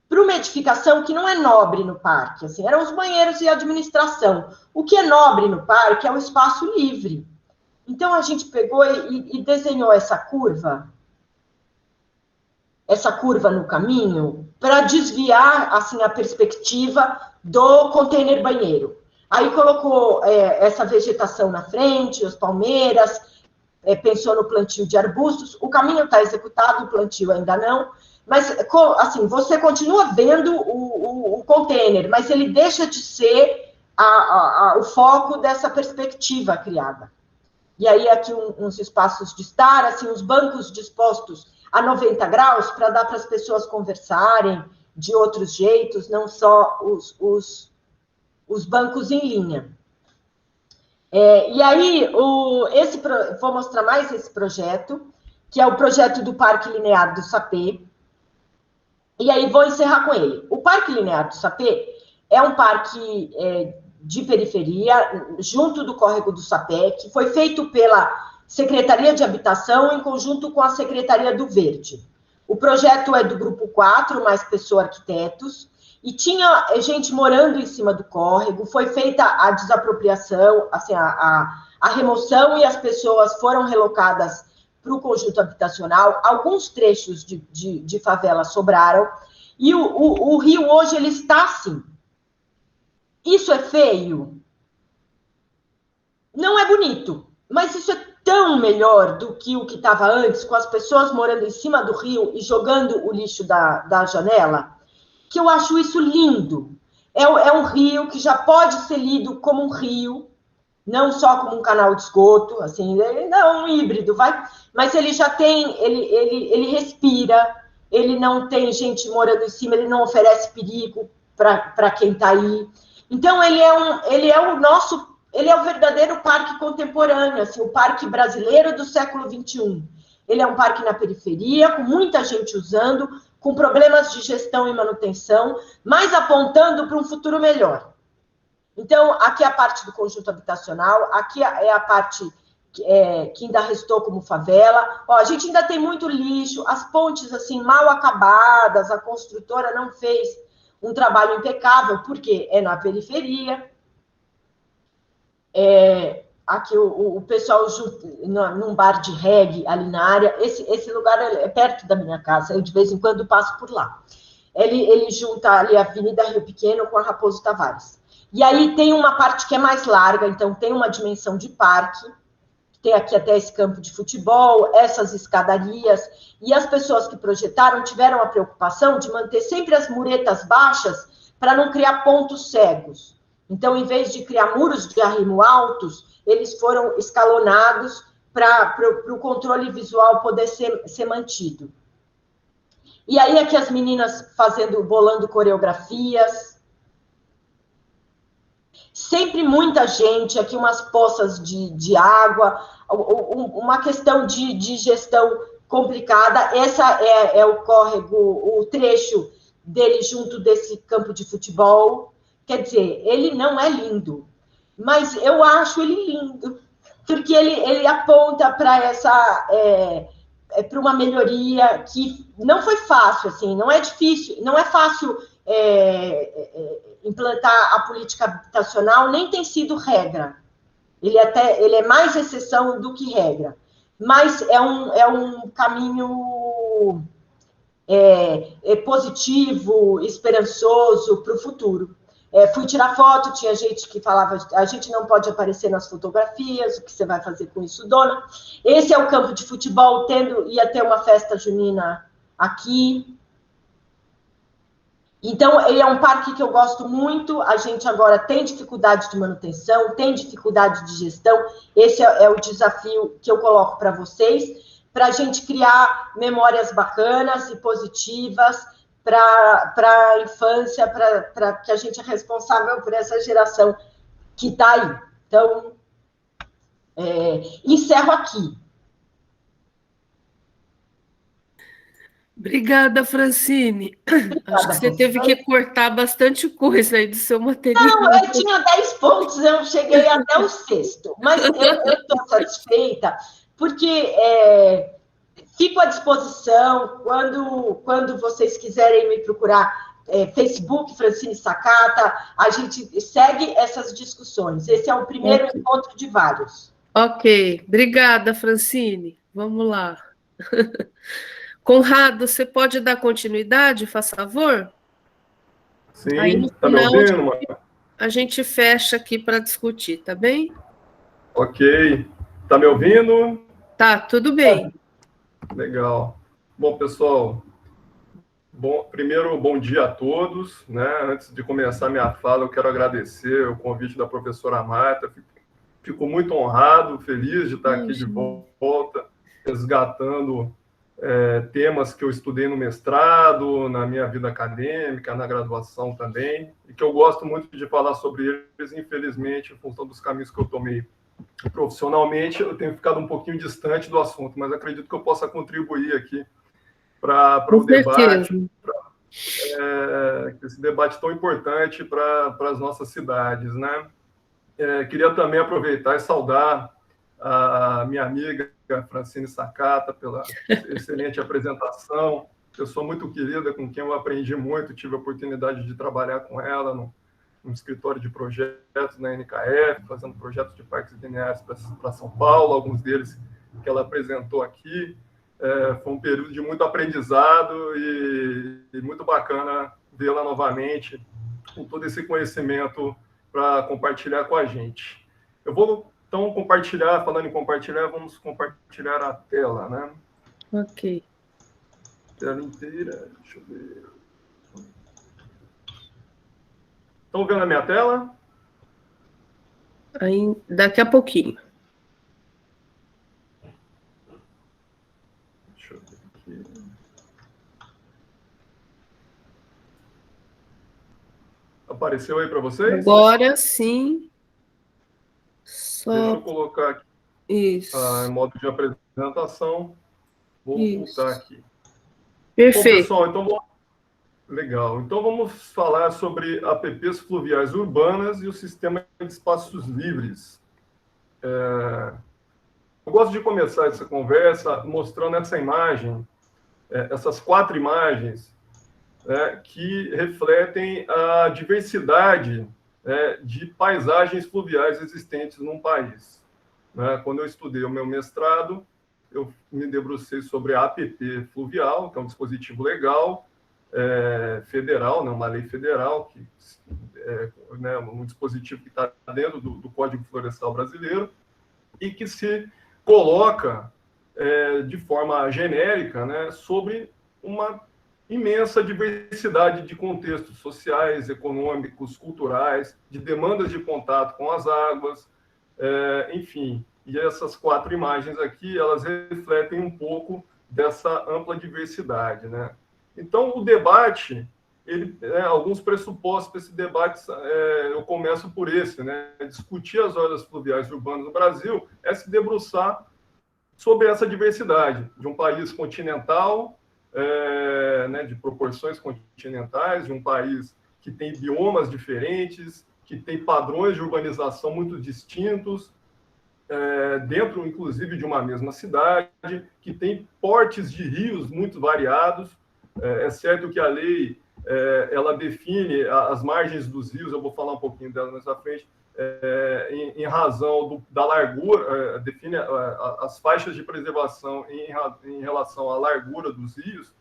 para uma edificação que não é nobre no parque. Assim, eram os banheiros e a administração. O que é nobre no parque é o espaço livre. Então a gente pegou e desenhou essa curva no caminho para desviar assim a perspectiva do container banheiro. Aí colocou essa vegetação na frente, as palmeiras, pensou no plantio de arbustos. O caminho está executado, o plantio ainda não. Mas, assim, você continua vendo o container, mas ele deixa de ser o foco dessa perspectiva criada. E aí, aqui, uns espaços de estar, assim, os bancos dispostos a 90 graus, para dar para as pessoas conversarem de outros jeitos, não só os bancos em linha. E aí, vou mostrar mais esse projeto, que é o projeto do Parque Linear do Sapê. E aí, vou encerrar com ele. O Parque Linear do Sapê é um parque de periferia, junto do Córrego do Sapé, que foi feito pela Secretaria de Habitação em conjunto com a Secretaria do Verde. O projeto é do Grupo 4, mais Pessoa Arquitetos, e tinha gente morando em cima do córrego, foi feita a desapropriação, assim, a remoção, e as pessoas foram relocadas para o conjunto habitacional. Alguns trechos de favela sobraram, e o Rio hoje ele está assim. Isso é feio? Não é bonito, mas isso é tão melhor do que o que estava antes, com as pessoas morando em cima do rio e jogando o lixo da janela, que eu acho isso lindo. É um rio que já pode ser lido como um rio, não só como um canal de esgoto, assim, não um híbrido, mas ele já tem, ele respira, ele não tem gente morando em cima, ele não oferece perigo para quem está aí. Então, ele é o verdadeiro parque contemporâneo, assim, o parque brasileiro do século XXI. Ele é um parque na periferia, com muita gente usando, com problemas de gestão e manutenção, mas apontando para um futuro melhor. Então, aqui é a parte do conjunto habitacional, aqui é a parte que ainda restou como favela. A gente ainda tem muito lixo, as pontes assim mal acabadas, a construtora não fez um trabalho impecável, porque é na periferia. Aqui o pessoal num bar de reggae ali na área, esse lugar é perto da minha casa, eu de vez em quando passo por lá. Ele junta ali a Avenida Rio Pequeno com a Raposo Tavares. E aí tem uma parte que é mais larga, então tem uma dimensão de parque, tem aqui até esse campo de futebol, essas escadarias, e as pessoas que projetaram tiveram a preocupação de manter sempre as muretas baixas para não criar pontos cegos. Então, em vez de criar muros de arrimo altos, eles foram escalonados para o controle visual poder ser mantido. E aí aqui as meninas bolando coreografias. Sempre muita gente, aqui umas poças de água, uma questão de gestão complicada. Essa é o córrego, o trecho dele junto desse campo de futebol. Quer dizer, ele não é lindo, mas eu acho ele lindo, porque ele aponta para para uma melhoria que não foi fácil, assim, não é difícil, não é fácil implantar a política habitacional, nem tem sido regra. Ele é mais exceção do que regra, mas é um caminho positivo, esperançoso para o futuro. Fui tirar foto, tinha gente que falava, a gente não pode aparecer nas fotografias, o que você vai fazer com isso, dona? Esse é o campo de futebol, ia ter uma festa junina aqui. Então, ele é um parque que eu gosto muito, a gente agora tem dificuldade de manutenção, tem dificuldade de gestão, esse é o desafio que eu coloco para vocês, para a gente criar memórias bacanas e positivas, para a infância, para que a gente é responsável por essa geração que está aí. Então, encerro aqui.
Obrigada, Francine. Acho que você teve que cortar bastante coisa aí do seu material.
Não, eu tinha 10 pontos, eu cheguei até o sexto, mas eu estou satisfeita, porque fico à disposição quando vocês quiserem me procurar, Facebook, Francine Sakata, a gente segue essas discussões. Esse é o primeiro encontro de vários.
Ok, obrigada, Francine. Vamos lá. Conrado, você pode dar continuidade, faz favor? Aí
Sim,
no
tá me
final
ouvindo, mano?
a gente fecha aqui para discutir, tá bem?
Ok. Tá me ouvindo?
Tá, tudo bem.
Legal. Bom, pessoal, primeiro, bom dia a todos, né? Antes de começar minha fala, eu quero agradecer o convite da professora Marta. Fico muito honrado, feliz de estar aqui de volta, resgatando temas que eu estudei no mestrado, na minha vida acadêmica, na graduação também, e que eu gosto muito de falar sobre eles. Infelizmente, em função dos caminhos que eu tomei profissionalmente, eu tenho ficado um pouquinho distante do assunto, mas acredito que eu possa contribuir aqui para o debate, esse debate tão importante para as nossas cidades, né? Queria também aproveitar e saudar a minha amiga Francine Sakata pela excelente apresentação, pessoa muito querida, com quem eu aprendi muito, tive a oportunidade de trabalhar com ela no escritório de projetos na NKF, fazendo projetos de parques lineares para São Paulo, alguns deles que ela apresentou aqui. Foi um período de muito aprendizado e muito bacana vê-la novamente com todo esse conhecimento para compartilhar com a gente. Eu vou, então, falando em compartilhar, vamos compartilhar a tela, né?
Ok.
Tela inteira, deixa eu ver. Estão vendo a minha tela?
Aí, daqui a pouquinho.
Deixa eu ver aqui. Apareceu aí para vocês?
Agora sim.
Deixa eu colocar aqui
isso.
Em modo de apresentação. Vou voltar aqui.
Perfeito.
Bom, pessoal, então legal. Então vamos falar sobre APPs fluviais urbanas e o sistema de espaços livres. Eu gosto de começar essa conversa mostrando essa imagem, essas 4 imagens, que refletem a diversidade de paisagens fluviais existentes num país. Quando eu estudei o meu mestrado, eu me debrucei sobre a APP fluvial, que é um dispositivo legal federal, uma lei federal, que um dispositivo que está dentro do Código Florestal Brasileiro e que se coloca de forma genérica, sobre uma imensa diversidade de contextos sociais, econômicos, culturais, de demandas de contato com as águas, enfim. E essas 4 imagens aqui, elas refletem um pouco dessa ampla diversidade, Então, o debate, alguns pressupostos para esse debate, eu começo por esse, discutir as áreas fluviais urbanas no Brasil é se debruçar sobre essa diversidade de um país continental, de proporções continentais, de um país que tem biomas diferentes, que tem padrões de urbanização muito distintos, dentro, inclusive, de uma mesma cidade, que tem portes de rios muito variados. É certo que a lei ela define as margens dos rios, eu vou falar um pouquinho dela mais à frente, em razão da largura, define as faixas de preservação em relação à largura dos rios,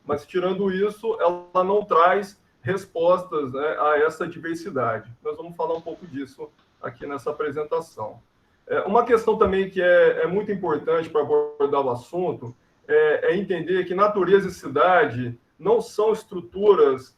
mas, tirando isso, ela não traz respostas a essa diversidade. Nós vamos falar um pouco disso aqui nessa apresentação. Uma questão também que é muito importante para abordar o assunto é entender que natureza e cidade não são estruturas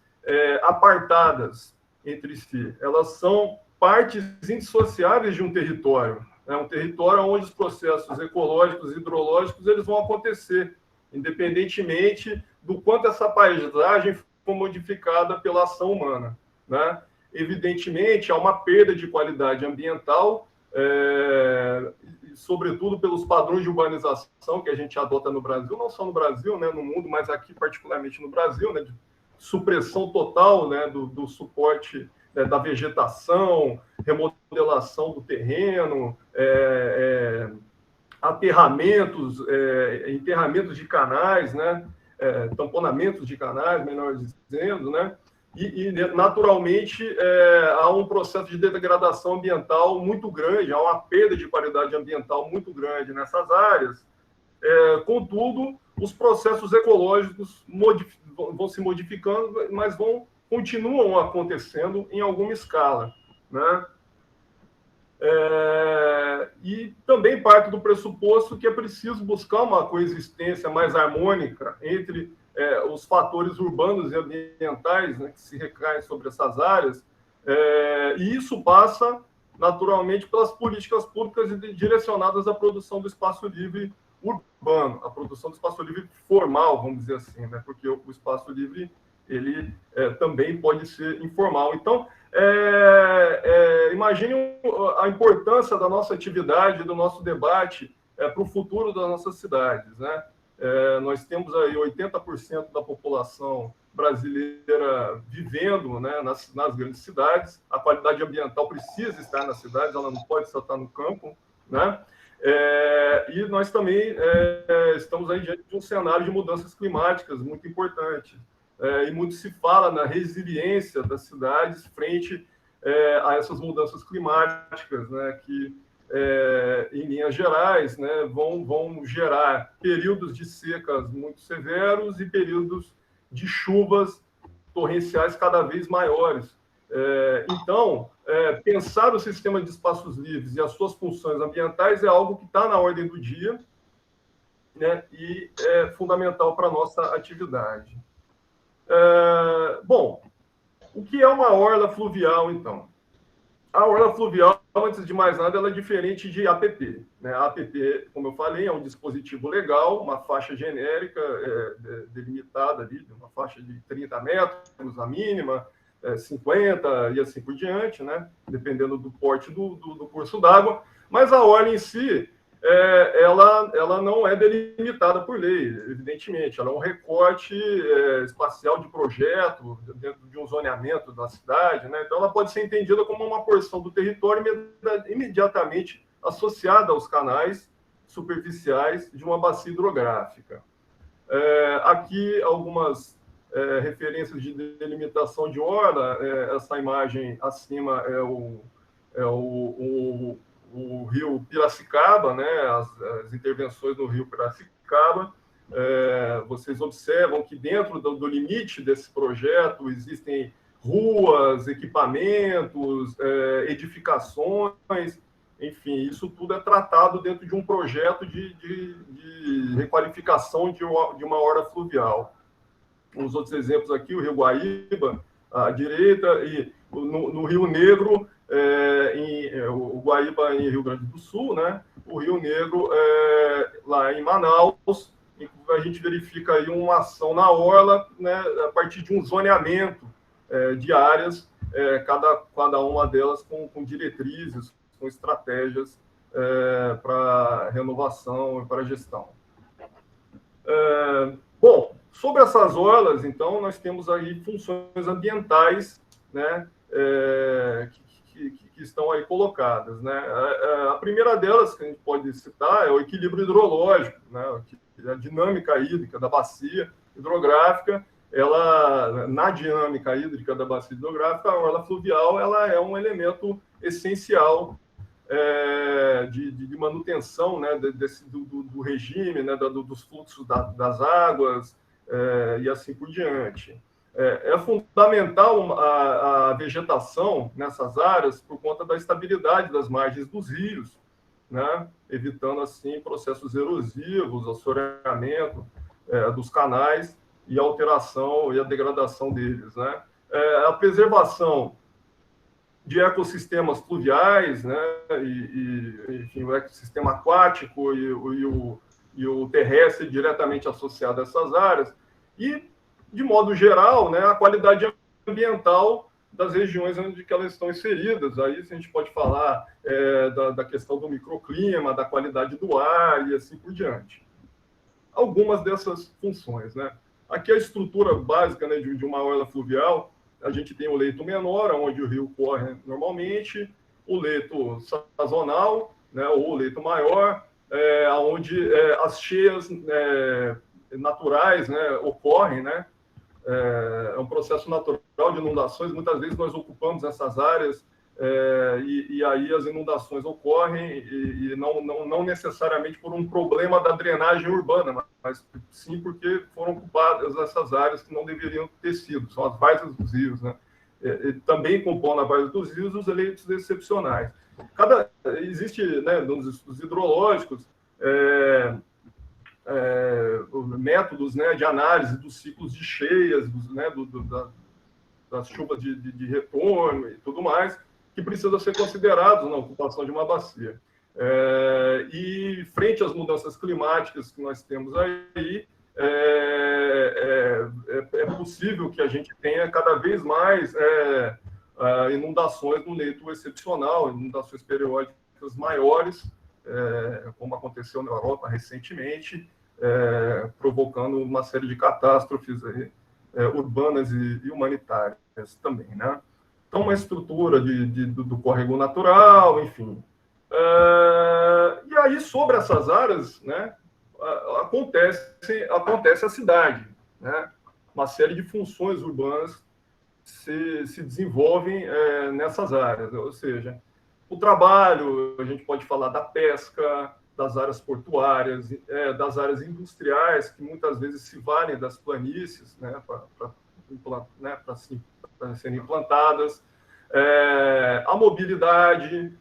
apartadas entre si. Elas são partes indissociáveis de um território. Um território onde os processos ecológicos e hidrológicos eles vão acontecer, independentemente do quanto essa paisagem for modificada pela ação humana. Evidentemente, há uma perda de qualidade ambiental sobretudo pelos padrões de urbanização que a gente adota no Brasil, não só no Brasil, né, no mundo, mas aqui particularmente no Brasil, né, de supressão total, né, do suporte, né, da vegetação, remodelação do terreno, aterramentos, enterramentos de canais, né, tamponamentos de canais, melhor dizendo, né, e naturalmente, há um processo de degradação ambiental muito grande, há uma perda de qualidade ambiental muito grande nessas áreas. Contudo, os processos ecológicos vão se modificando, mas continuam acontecendo em alguma escala, né? E também parte do pressuposto que é preciso buscar uma coexistência mais harmônica entre os fatores urbanos e ambientais, né, que se recaem sobre essas áreas, e isso passa, naturalmente, pelas políticas públicas direcionadas à produção do espaço livre urbano, a produção do espaço livre formal, vamos dizer assim, né, porque o espaço livre ele também pode ser informal. Então, imagine a importância da nossa atividade, do nosso debate para o futuro das nossas cidades, né? Nós temos aí 80% da população brasileira vivendo, né, nas grandes cidades. A qualidade ambiental precisa estar nas cidades, ela não pode só estar no campo, né? E nós também estamos aí diante de um cenário de mudanças climáticas muito importante. E muito se fala na resiliência das cidades frente a essas mudanças climáticas, né, que em linhas gerais, né, vão gerar períodos de secas muito severos e períodos de chuvas torrenciais cada vez maiores. Então, pensar o sistema de espaços livres e as suas funções ambientais é algo que está na ordem do dia, né, e é fundamental para a nossa atividade. Bom, o que é uma orla fluvial, então? A orla fluvial, antes de mais nada, ela é diferente de APP, né? A APP, como eu falei, é um dispositivo legal, uma faixa genérica delimitada ali, uma faixa de 30 metros, a mínima, 50 e assim por diante, né? Dependendo do porte do curso d'água. Mas a orla em si, ela não é delimitada por lei, evidentemente. Ela é um recorte espacial de projeto dentro de um zoneamento da cidade, né? Então, ela pode ser entendida como uma porção do território imediatamente associada aos canais superficiais de uma bacia hidrográfica. Aqui, algumas referências de delimitação de orla. Essa imagem acima é o rio Piracicaba, né, as intervenções no rio Piracicaba. Vocês observam que dentro do limite desse projeto existem ruas, equipamentos, edificações, enfim, isso tudo é tratado dentro de um projeto de requalificação de uma orla fluvial. Os outros exemplos aqui, o Rio Guaíba, à direita, e no Rio Negro, o Guaíba em Rio Grande do Sul, né? O Rio Negro lá em Manaus, e a gente verifica aí uma ação na orla, né, a partir de um zoneamento de áreas, cada uma delas com diretrizes, com estratégias para renovação e para gestão. Bom, sobre essas orlas, então, nós temos aí funções ambientais, né, que estão aí colocadas, né? A primeira delas que a gente pode citar é o equilíbrio hidrológico, né? A dinâmica hídrica da bacia hidrográfica. Na dinâmica hídrica da bacia hidrográfica, a orla fluvial ela é um elemento essencial de manutenção, né, do regime, né, dos fluxos das águas e assim por diante. É fundamental a vegetação nessas áreas por conta da estabilidade das margens dos rios, né? Evitando, assim, processos erosivos, assoreamento dos canais e a alteração e a degradação deles, né? A preservação de ecossistemas fluviais, né? Enfim, o ecossistema aquático e o terrestre diretamente associado a essas áreas. E, de modo geral, né, a qualidade ambiental das regiões onde que elas estão inseridas. Aí a gente pode falar da questão do microclima, da qualidade do ar e assim por diante. Algumas dessas funções, né? Aqui a estrutura básica, né, de uma orla fluvial, a gente tem o leito menor, onde o rio corre normalmente, o leito sazonal, né, ou o leito maior, onde as cheias naturais, né, ocorrem, né? É um processo natural de inundações. Muitas vezes nós ocupamos essas áreas e aí as inundações ocorrem e não necessariamente por um problema da drenagem urbana, mas sim porque foram ocupadas essas áreas que não deveriam ter sido. São as várzeas dos rios, né? Também compõem na várzea dos rios os leitos excepcionais. Existe, né, nos hidrológicos, métodos, né, de análise dos ciclos de cheias, né, das chuvas de retorno e tudo mais, que precisam ser considerados na ocupação de uma bacia. E frente às mudanças climáticas que nós temos aí, é possível que a gente tenha cada vez mais inundações no leito excepcional, inundações periódicas maiores, como aconteceu na Europa recentemente, provocando uma série de catástrofes aí, urbanas e humanitárias também, né? Então, uma estrutura do córrego natural, enfim. E aí, sobre essas áreas, né, acontece a cidade, né? Uma série de funções urbanas se desenvolvem nessas áreas, ou seja, o trabalho, a gente pode falar da pesca, das áreas portuárias, das áreas industriais, que muitas vezes se valem das planícies, né, para serem implantadas, a mobilidade,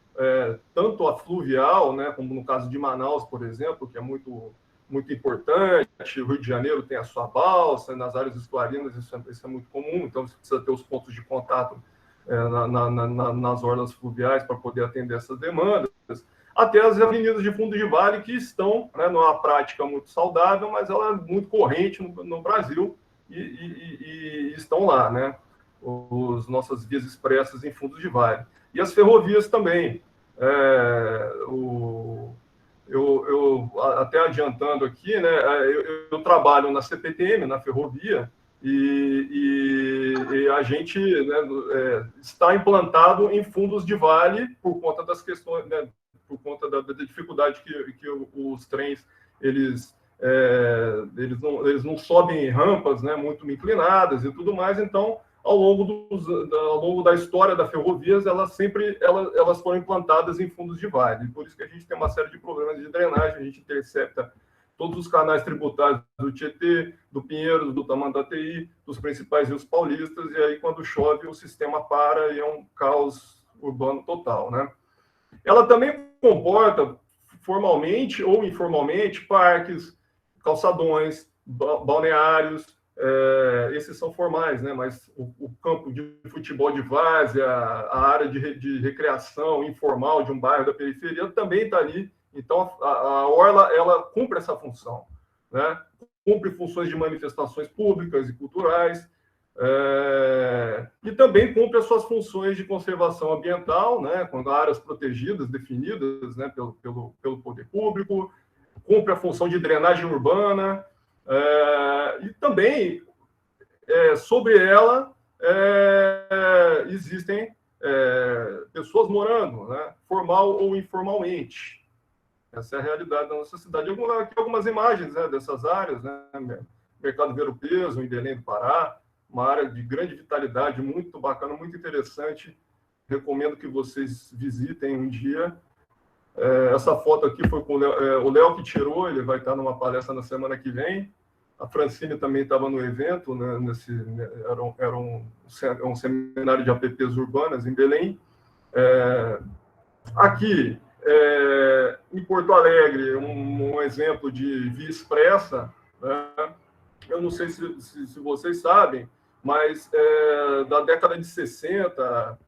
tanto a fluvial, né, como no caso de Manaus, por exemplo, que é muito, muito importante. O Rio de Janeiro tem a sua balsa, nas áreas esclarinas isso é muito comum, então você precisa ter os pontos de contato nas orlas fluviais para poder atender essas demandas, até as avenidas de fundo de vale, que estão, né, numa prática muito saudável, mas ela é muito corrente no Brasil e estão lá, né? Nossas vias expressas em fundos de vale. E as ferrovias também. Eu até adiantando aqui, né, eu trabalho na CPTM, na ferrovia, e a gente, né, está implantado em fundos de vale por conta das questões, né, por conta da dificuldade que os trens eles não sobem rampas, né, muito inclinadas e tudo mais. Então, ao longo da história da ferrovias, elas foram implantadas em fundos de vale. Por isso que a gente tem uma série de problemas de drenagem. A gente intercepta todos os canais tributários do Tietê, do Pinheiros, do Tamanduateí, dos principais rios paulistas, e aí, quando chove, o sistema para e é um caos urbano total, né? Ela também comporta, formalmente ou informalmente, parques, calçadões, balneários. Esses são formais, né? Mas o campo de futebol de várzea, a área de recreação informal de um bairro da periferia também está ali. Então, a orla, ela cumpre essa função, né? Cumpre funções de manifestações públicas e culturais, e também cumpre as suas funções de conservação ambiental, né? Com áreas protegidas, definidas, né, pelo poder público, cumpre a função de drenagem urbana, e também, sobre ela, existem pessoas morando, né, formal ou informalmente. Essa é a realidade da nossa cidade. Aqui algumas imagens, né, dessas áreas, né? Mercado Ver o Peso, em Belém do Pará, uma área de grande vitalidade, muito bacana, muito interessante. Recomendo que vocês visitem um dia. Essa foto aqui foi com o Léo que tirou, ele vai estar numa palestra na semana que vem. A Francine também estava no evento, né, era um seminário de APPs urbanas em Belém. Aqui, em Porto Alegre, um exemplo de via expressa, né? Eu não sei se vocês sabem, mas da década de 60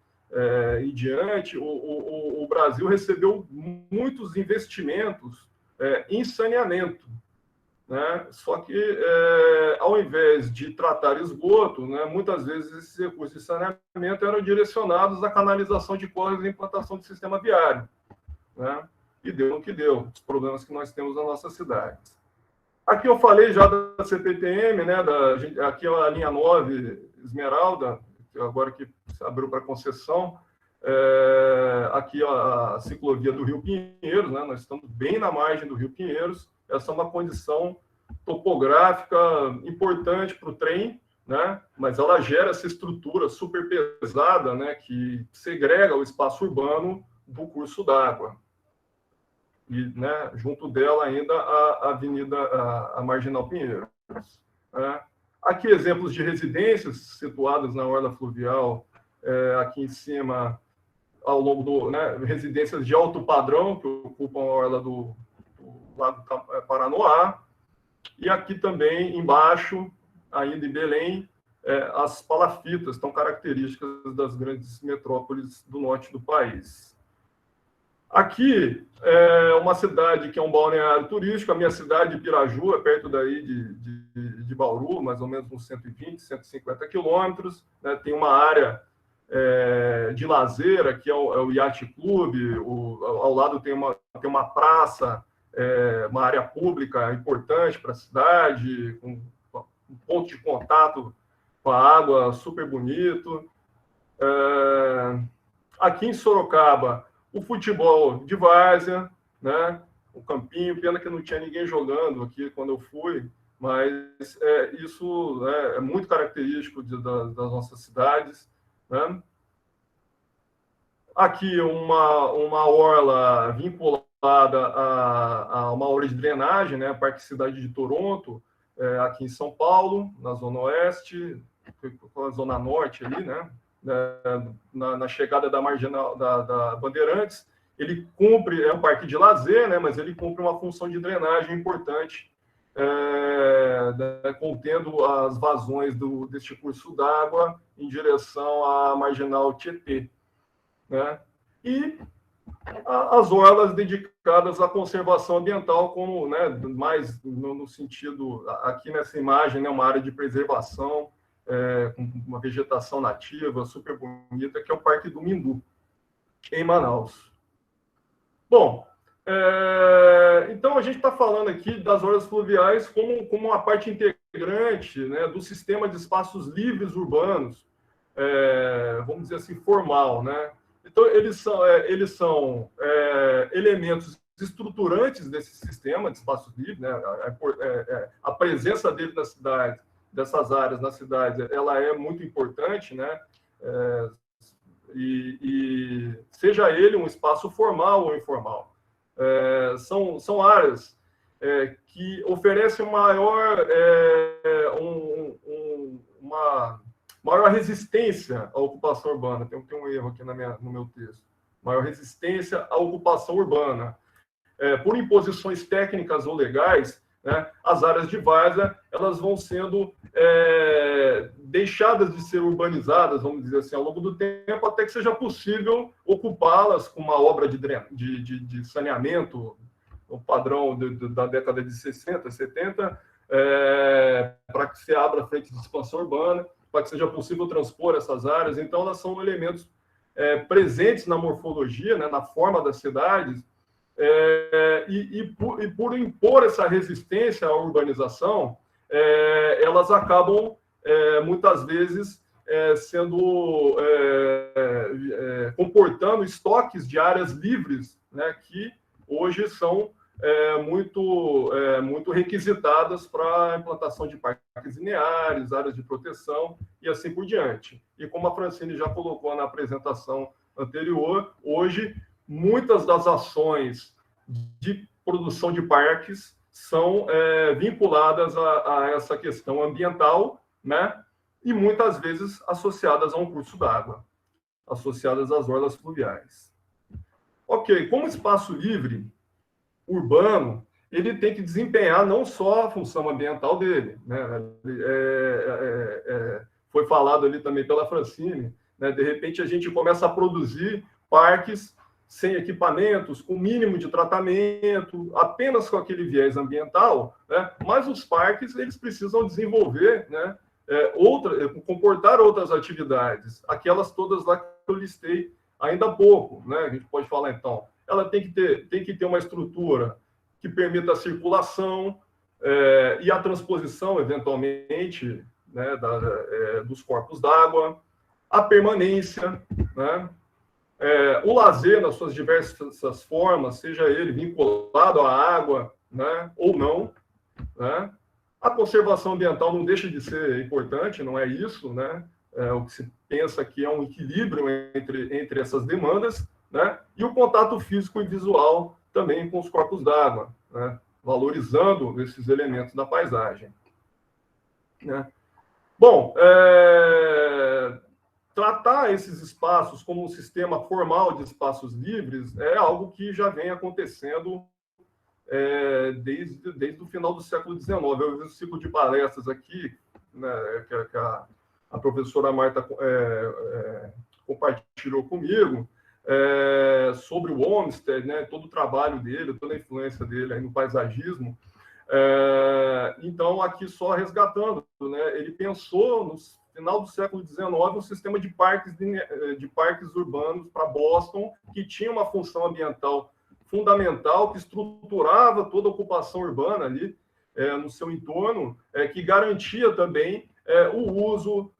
em diante, o Brasil recebeu muitos investimentos em saneamento. né? Só que, ao invés de tratar esgoto, né, muitas vezes esses recursos de saneamento eram direcionados à canalização de córregos e implantação de sistema viário, né? E deu no que deu, os problemas que nós temos nas nossas cidades. Aqui eu falei já da CPTM, né, aqui é a linha 9, Esmeralda, agora que abriu para concessão, aqui a ciclovia do Rio Pinheiros, né, nós estamos bem na margem do Rio Pinheiros, essa é uma condição topográfica importante para o trem, né, mas ela gera essa estrutura super pesada, né, que segrega o espaço urbano do curso d'água. E, né, junto dela ainda a Avenida, a Marginal Pinheiros. Né? Aqui exemplos de residências situadas na orla fluvial, aqui em cima, ao longo do, né, residências de alto padrão que ocupam a orla do Lago Paranoá, e aqui também embaixo, ainda em Belém, as palafitas, tão características das grandes metrópoles do norte do país. Aqui é uma cidade que é um balneário turístico, a minha cidade de Piraju, é perto daí de Bauru, mais ou menos uns 120, 150 quilômetros, né? Tem uma área de lazer, aqui é o Yacht Club, ao lado tem uma praça, uma área pública importante para a cidade, com um ponto de contato com a água super bonito. Aqui em Sorocaba, o futebol de várzea, né? O campinho, pena que não tinha ninguém jogando aqui quando eu fui, mas isso é muito característico das nossas cidades, né? Aqui uma orla vinculada a uma orla de drenagem, né? Parque Cidade de Toronto, aqui em São Paulo, na Zona Oeste, na Zona Norte ali, né? Na chegada da marginal da Bandeirantes, ele cumpre, é um parque de lazer, né, mas ele cumpre uma função de drenagem importante, contendo as vazões deste curso d'água em direção à marginal Tietê, né? E as orlas dedicadas à conservação ambiental, como, né, mais no sentido, aqui nessa imagem, né, uma área de preservação, com uma vegetação nativa super bonita, que é o Parque do Mindu, em Manaus. Bom, então a gente está falando aqui das orlas fluviais como uma parte integrante, né, do sistema de espaços livres urbanos, vamos dizer assim, formal, né? Então, eles são elementos estruturantes desse sistema de espaços livres, né? A presença dele na cidade, dessas áreas na cidade, ela é muito importante, né? E seja ele um espaço formal ou informal. São áreas que oferecem uma maior resistência à ocupação urbana. Tem um erro aqui no meu texto. Maior resistência à ocupação urbana. Por imposições técnicas ou legais, né, as áreas de várzea elas vão sendo deixadas de ser urbanizadas, vamos dizer assim, ao longo do tempo, até que seja possível ocupá-las com uma obra de saneamento, o padrão da década de 60, 70, para que se abra frente de expansão urbana, para que seja possível transpor essas áreas. Então, elas são elementos presentes na morfologia, né, na forma das cidades, e por impor essa resistência à urbanização, elas acabam, muitas vezes, comportando estoques de áreas livres, né, que hoje são muito requisitadas para a implantação de parques lineares, áreas de proteção e assim por diante. E como a Francine já colocou na apresentação anterior, hoje muitas das ações de produção de parques são vinculadas a essa questão ambiental, né? E muitas vezes associadas a um curso d'água, associadas às orlas fluviais. Ok, como espaço livre urbano, ele tem que desempenhar não só a função ambiental dele, né? Foi falado ali também pela Francine, né? De repente a gente começa a produzir parques sem equipamentos, com mínimo de tratamento, apenas com aquele viés ambiental, né? Mas os parques eles precisam desenvolver, né, comportar outras atividades, aquelas todas lá que eu listei ainda há pouco, né? A gente pode falar, então, ela tem que ter uma estrutura que permita a circulação e a transposição, eventualmente, né, dos corpos d'água, a permanência, né? O lazer nas suas diversas formas, seja ele vinculado à água, né, ou não, né? A conservação ambiental não deixa de ser importante, não é isso, né? O que se pensa que é um equilíbrio entre essas demandas, né? E o contato físico e visual também com os corpos d'água, né? Valorizando esses elementos da paisagem, né? Bom, tratar esses espaços como um sistema formal de espaços livres é algo que já vem acontecendo desde o final do século XIX. Eu vi um ciclo de palestras aqui, né, que a professora Marta compartilhou comigo, sobre o Olmsted, né, todo o trabalho dele, toda a influência dele aí no paisagismo. Então, aqui só resgatando, né, ele pensou no final do século XIX um sistema de parques urbanos para Boston, que tinha uma função ambiental fundamental, que estruturava toda a ocupação urbana ali no seu entorno, que garantia também o uso,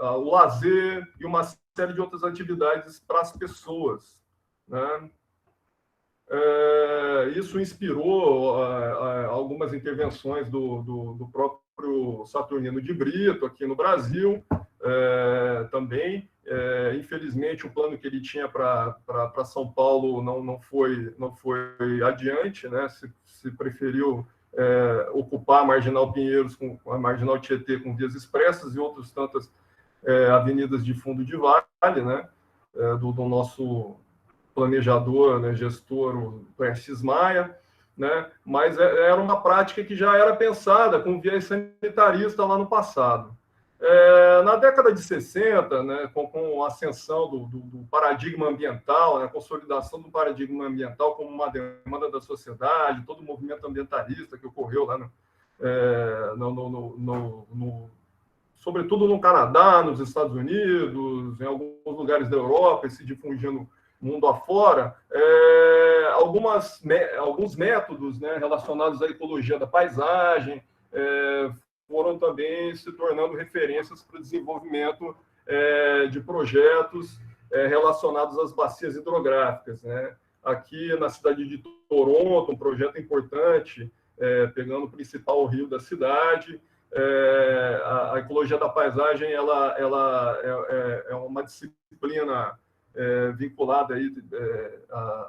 o lazer e uma série de outras atividades para as pessoas, né? Isso inspirou algumas intervenções do próprio Saturnino de Brito aqui no Brasil, também. Infelizmente, o plano que ele tinha para São Paulo não foi adiante, né? Se preferiu ocupar a Marginal Pinheiros, com a Marginal Tietê com vias expressas e outras tantas avenidas de fundo de vale, né? Do nosso planejador, né, gestor, o Prestes Maia, né? Mas era uma prática que já era pensada com viés sanitarista lá no passado. Na década de 60, né, com a ascensão do paradigma ambiental, né, a consolidação do paradigma ambiental como uma demanda da sociedade, todo o movimento ambientalista que ocorreu lá, sobretudo no Canadá, nos Estados Unidos, em alguns lugares da Europa, e se difundindo mundo afora, alguns métodos, né, relacionados à ecologia da paisagem foram também se tornando referências para o desenvolvimento de projetos relacionados às bacias hidrográficas, né? Aqui na cidade de Toronto, um projeto importante, pegando o principal rio da cidade. A ecologia da paisagem ela é uma disciplina vinculada aí,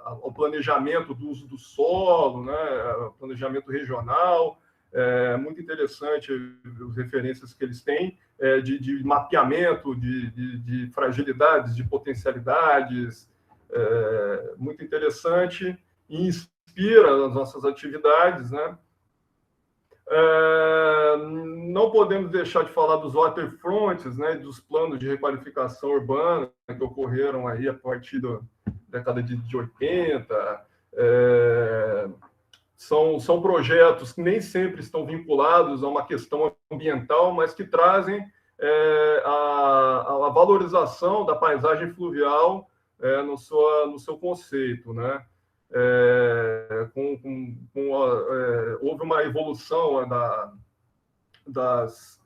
ao planejamento do uso do solo, né, planejamento regional. Muito interessante as referências que eles têm de mapeamento de fragilidades, de potencialidades, muito interessante e inspira as nossas atividades, né? Não podemos deixar de falar dos waterfronts, né, dos planos de requalificação urbana que ocorreram aí a partir da década de 80. São projetos que nem sempre estão vinculados a uma questão ambiental, mas que trazem a valorização da paisagem fluvial no seu conceito, né? Houve uma evolução das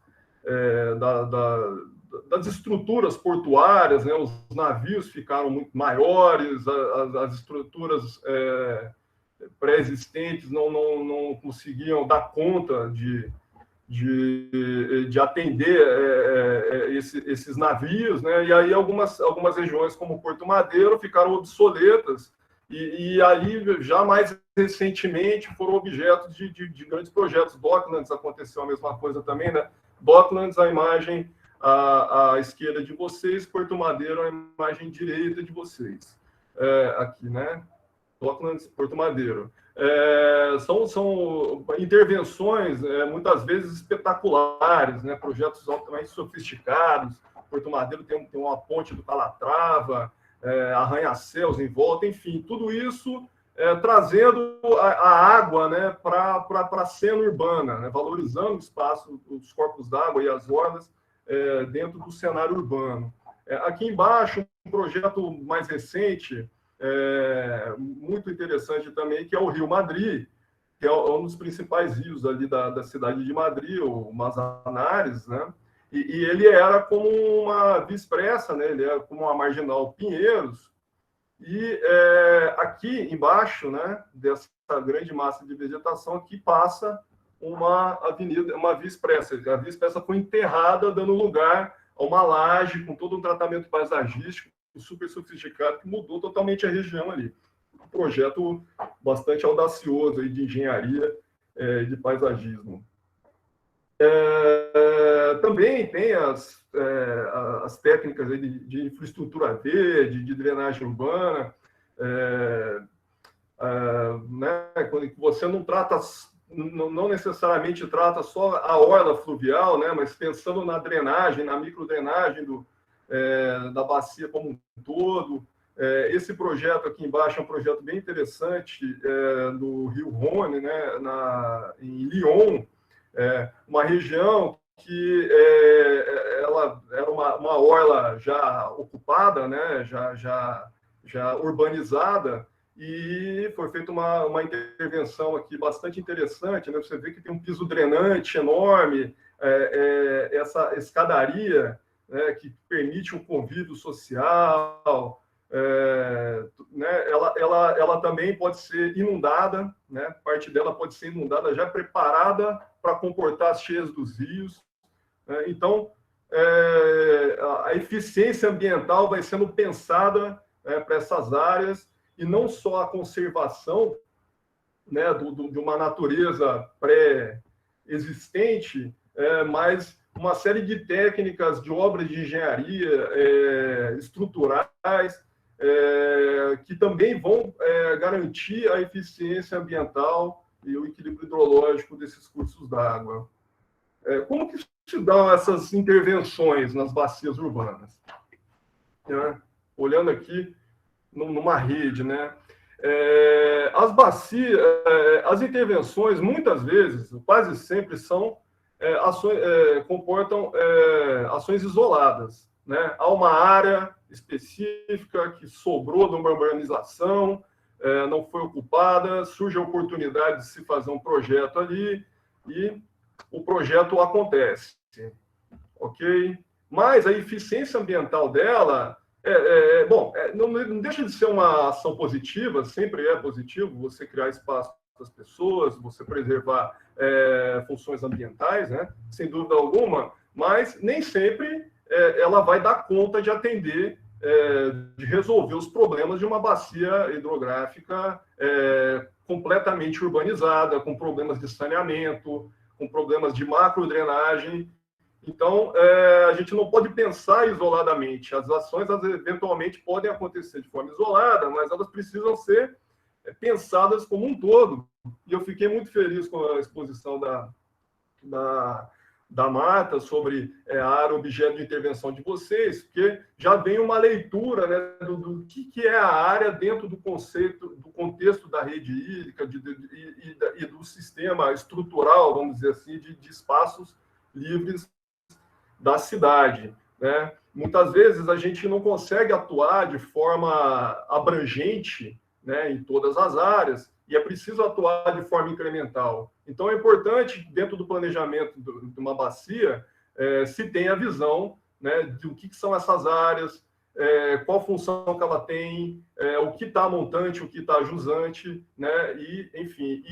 estruturas portuárias, né? Os navios ficaram muito maiores, as estruturas pré-existentes não conseguiam dar conta de atender esses navios, né? E aí algumas regiões, como Porto Madeiro, ficaram obsoletas. E aí, já mais recentemente, foram objetos de grandes projetos. Docklands aconteceu a mesma coisa também, né? Docklands, a imagem à esquerda de vocês, Porto Madeiro, a imagem direita de vocês. Aqui, né? Docklands, Porto Madeiro. São intervenções, muitas vezes, espetaculares, né? Projetos altamente sofisticados. Porto Madeiro tem uma ponte do Calatrava, arranha-céus em volta, enfim, tudo isso trazendo a água, né, para a cena urbana, né, valorizando o espaço, os corpos d'água e as orlas dentro do cenário urbano. Aqui embaixo, um projeto mais recente, muito interessante também, que é o Rio Madrid, que é um dos principais rios ali da cidade de Madrid, o Manzanares, né? E ele era como uma via expressa, né? Ele era como uma marginal Pinheiros, e aqui embaixo, né, dessa grande massa de vegetação, aqui passa uma avenida, uma via expressa. A via expressa foi enterrada, dando lugar a uma laje com todo um tratamento paisagístico super sofisticado que mudou totalmente a região ali. Um projeto bastante audacioso aí de engenharia e de paisagismo. Também tem as técnicas de infraestrutura verde, de drenagem urbana, né, quando você não trata, não necessariamente trata só a orla fluvial, né, mas pensando na drenagem, na microdrenagem da bacia como um todo. Esse projeto aqui embaixo é um projeto bem interessante do Rio Rhône, né, em Lyon, uma região que ela era uma orla já ocupada, né, já urbanizada, e foi feita uma intervenção aqui bastante interessante, né? Você vê que tem um piso drenante enorme, essa escadaria, né, que permite um convívio social, né, ela também pode ser inundada, né, parte dela pode ser inundada, já preparada para comportar as cheias dos rios. Então, a eficiência ambiental vai sendo pensada para essas áreas, e não só a conservação, né, de uma natureza pré-existente, mas uma série de técnicas de obras de engenharia estruturais que também vão garantir a eficiência ambiental e o equilíbrio hidrológico desses cursos d'água. Como que se dão essas intervenções nas bacias urbanas? Olhando aqui numa rede, né? As bacias, as intervenções, muitas vezes, quase sempre, são comportam ações isoladas, né? Há uma área específica que sobrou de uma urbanização, não foi ocupada, surge a oportunidade de se fazer um projeto ali e o projeto acontece, ok? Mas a eficiência ambiental dela não deixa de ser uma ação positiva, sempre é positivo você criar espaço para as pessoas, você preservar funções ambientais, né? Sem dúvida alguma, mas nem sempre ela vai dar conta de atender, de resolver os problemas de uma bacia hidrográfica completamente urbanizada, com problemas de saneamento, com problemas de macrodrenagem. Então, a gente não pode pensar isoladamente. As ações, eventualmente, podem acontecer de forma isolada, mas elas precisam ser pensadas como um todo. E eu fiquei muito feliz com a exposição da Marta sobre a área objeto de intervenção de vocês, porque já vem uma leitura, né, do que é a área dentro do conceito, do contexto da rede hídrica e do sistema estrutural, vamos dizer assim, de espaços livres da cidade, né? Muitas vezes a gente não consegue atuar de forma abrangente, né, em todas as áreas, e é preciso atuar de forma incremental. Então, é importante, dentro do planejamento de uma bacia, se tenha a visão, né, do que são essas áreas, qual função que ela tem, o que está montante, o que está jusante, né, e, enfim,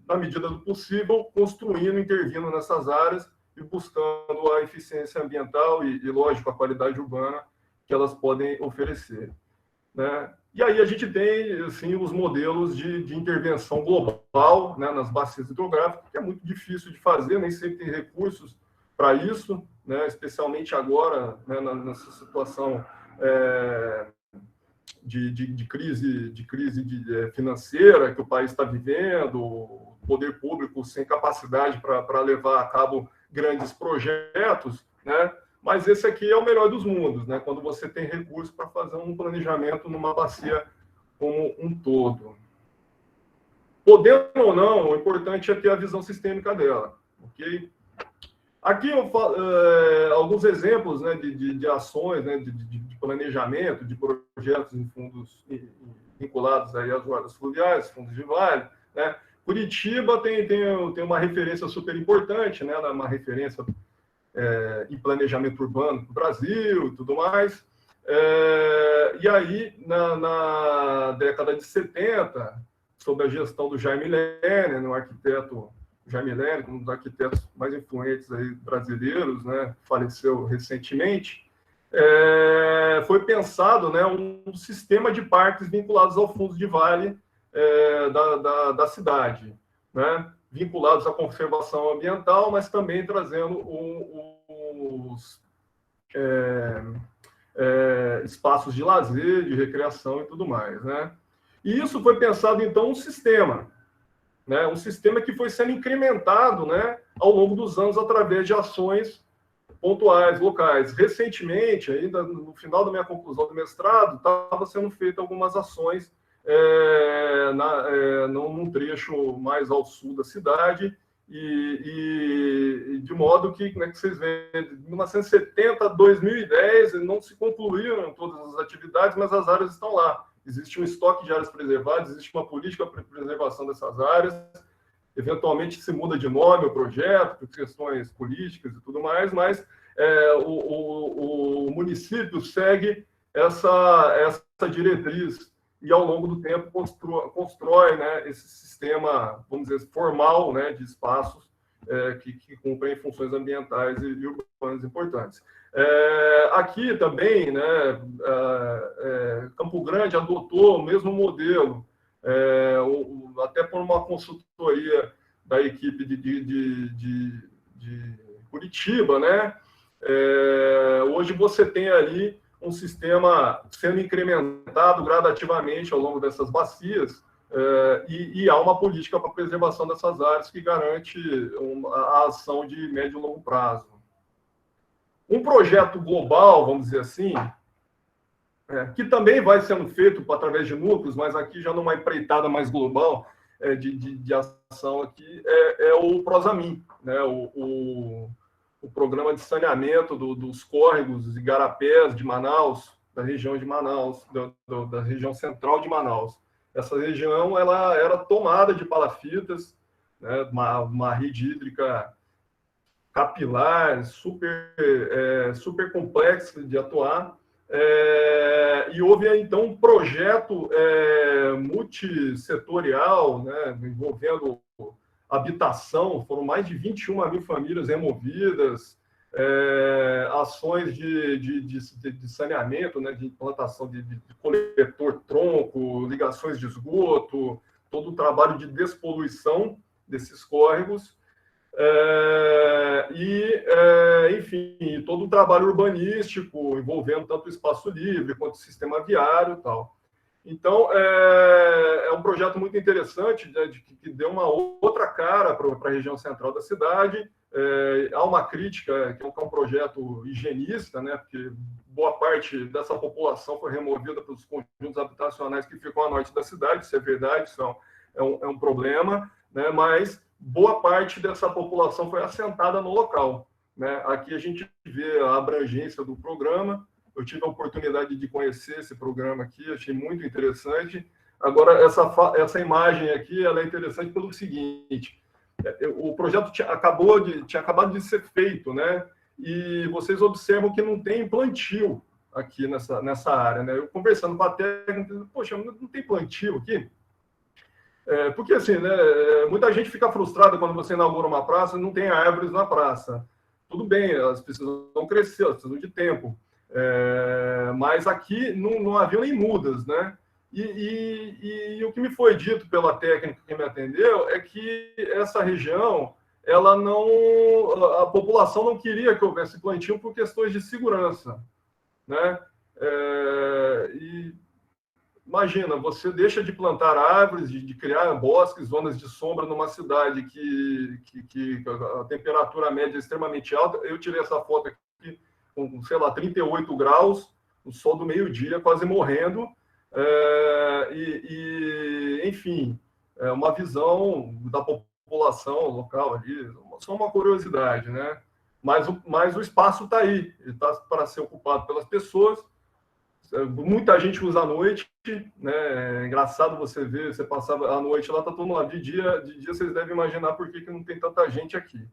na medida do possível, construindo, intervindo nessas áreas, e buscando a eficiência ambiental e, lógico, a qualidade urbana que elas podem oferecer, né? E aí a gente tem, assim, os modelos de intervenção global, né, nas bacias hidrográficas, que é muito difícil de fazer, nem sempre tem recursos para isso, né, especialmente agora, né, nessa situação de crise financeira que o país está vivendo, o poder público sem capacidade para levar a cabo grandes projetos, né? mas esse aqui é o melhor dos mundos, né? Quando você tem recursos para fazer um planejamento numa bacia como um todo. Podendo ou não, o importante é ter a visão sistêmica dela, ok? Aqui eu falo, alguns exemplos, né, de ações, né, de planejamento, de projetos em fundos vinculados aí às guardas fluviais, fundos de vale, né? Curitiba tem uma referência super importante, né, uma referência em planejamento urbano para o Brasil e tudo mais. E aí, na década de 70, sob a gestão do Jaime Lerner, um arquiteto Jaime Lerner, um dos arquitetos mais influentes aí brasileiros, né, faleceu recentemente, foi pensado, né, um sistema de parques vinculados ao fundo de vale da cidade, né, vinculados à conservação ambiental, mas também trazendo os espaços de lazer, de recreação e tudo mais, né? E isso foi pensado, então, um sistema, né? Um sistema que foi sendo incrementado, né, ao longo dos anos através de ações pontuais, locais. Recentemente, ainda no final da minha conclusão do mestrado, estava sendo feita algumas ações num trecho mais ao sul da cidade, e de modo que, como é que vocês veem, de 1970 a 2010 não se concluíram todas as atividades, mas as áreas estão lá. Existe um estoque de áreas preservadas, existe uma política para preservação dessas áreas, eventualmente se muda de nome o projeto, por questões políticas e tudo mais, mas o município segue essa diretriz e, ao longo do tempo, constrói, né, esse sistema, vamos dizer, formal, né, de espaços que cumprem funções ambientais e urbanas importantes. Aqui também, né, Campo Grande adotou o mesmo modelo, até por uma consultoria da equipe de Curitiba, né? Hoje você tem ali um sistema sendo incrementado gradativamente ao longo dessas bacias, e há uma política para a preservação dessas áreas que garante a ação de médio e longo prazo. Um projeto global, vamos dizer assim, que também vai sendo feito através de núcleos, mas aqui já numa empreitada mais global de ação aqui, é o Prosamin, né? O programa de saneamento dos córregos e garapés de Manaus, da região de Manaus, da região central de Manaus. Essa região ela era tomada de palafitas, né? Uma rede hídrica capilar, super complexa de atuar, e houve, então, um projeto multissetorial, né, envolvendo habitação, foram mais de 21 mil famílias removidas, ações de saneamento, né, de implantação de coletor-tronco, ligações de esgoto, todo o trabalho de despoluição desses córregos, enfim, todo o trabalho urbanístico envolvendo tanto o espaço livre quanto o sistema viário e tal. Então, é um projeto muito interessante, né, que deu uma outra cara para a região central da cidade. Há uma crítica, que é um projeto higienista, né, porque boa parte dessa população foi removida pelos conjuntos habitacionais que ficam a norte da cidade, isso é verdade, isso é um problema, né, mas boa parte dessa população foi assentada no local, né? Aqui a gente vê a abrangência do programa. Eu tive a oportunidade de conhecer esse programa aqui, achei muito interessante. Agora, essa imagem aqui ela é interessante pelo seguinte: o projeto tinha acabado de ser feito, né? E vocês observam que não tem plantio aqui nessa área, né? Eu conversando com a técnica, poxa, não tem plantio aqui? Porque, assim, né, muita gente fica frustrada quando você inaugura uma praça e não tem árvores na praça. Tudo bem, elas precisam crescer, elas precisam de tempo. Mas aqui não havia nem mudas, né? E o que me foi dito pela técnica que me atendeu é que essa região, a população não queria que houvesse plantio por questões de segurança, né? Imagina, você deixa de plantar árvores, de criar bosques, zonas de sombra numa cidade que a temperatura média é extremamente alta. Eu tirei essa foto aqui com, sei lá, 38 graus, o sol do meio-dia, quase morrendo, enfim, uma visão da população local ali, só uma curiosidade, né? Mas o espaço está aí, está para ser ocupado pelas pessoas. Muita gente usa à noite, né? É engraçado você ver, você passava à noite lá, está todo mundo lá. De dia vocês devem imaginar por que não tem tanta gente aqui,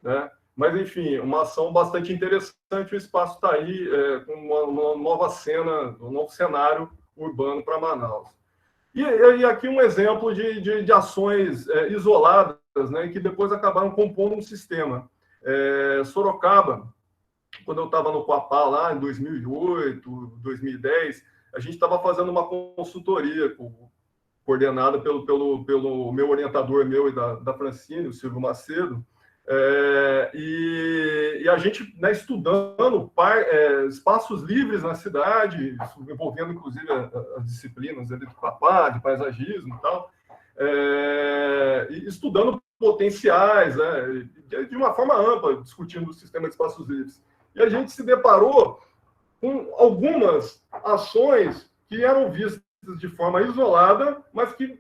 né? Mas, enfim, uma ação bastante interessante. O espaço está aí com uma nova cena, um novo cenário urbano para Manaus. E aqui um exemplo de ações isoladas, né, que depois acabaram compondo um sistema. Sorocaba, quando eu estava no Coapá lá em 2008, 2010, a gente estava fazendo uma consultoria coordenada pelo meu orientador meu e da Francine, o Silvio Macedo, e a gente, né, estudando espaços livres na cidade, envolvendo inclusive as disciplinas de Coapá, de paisagismo e tal, e estudando potenciais, né, de uma forma ampla, discutindo o sistema de espaços livres. E a gente se deparou com algumas ações que eram vistas de forma isolada, mas que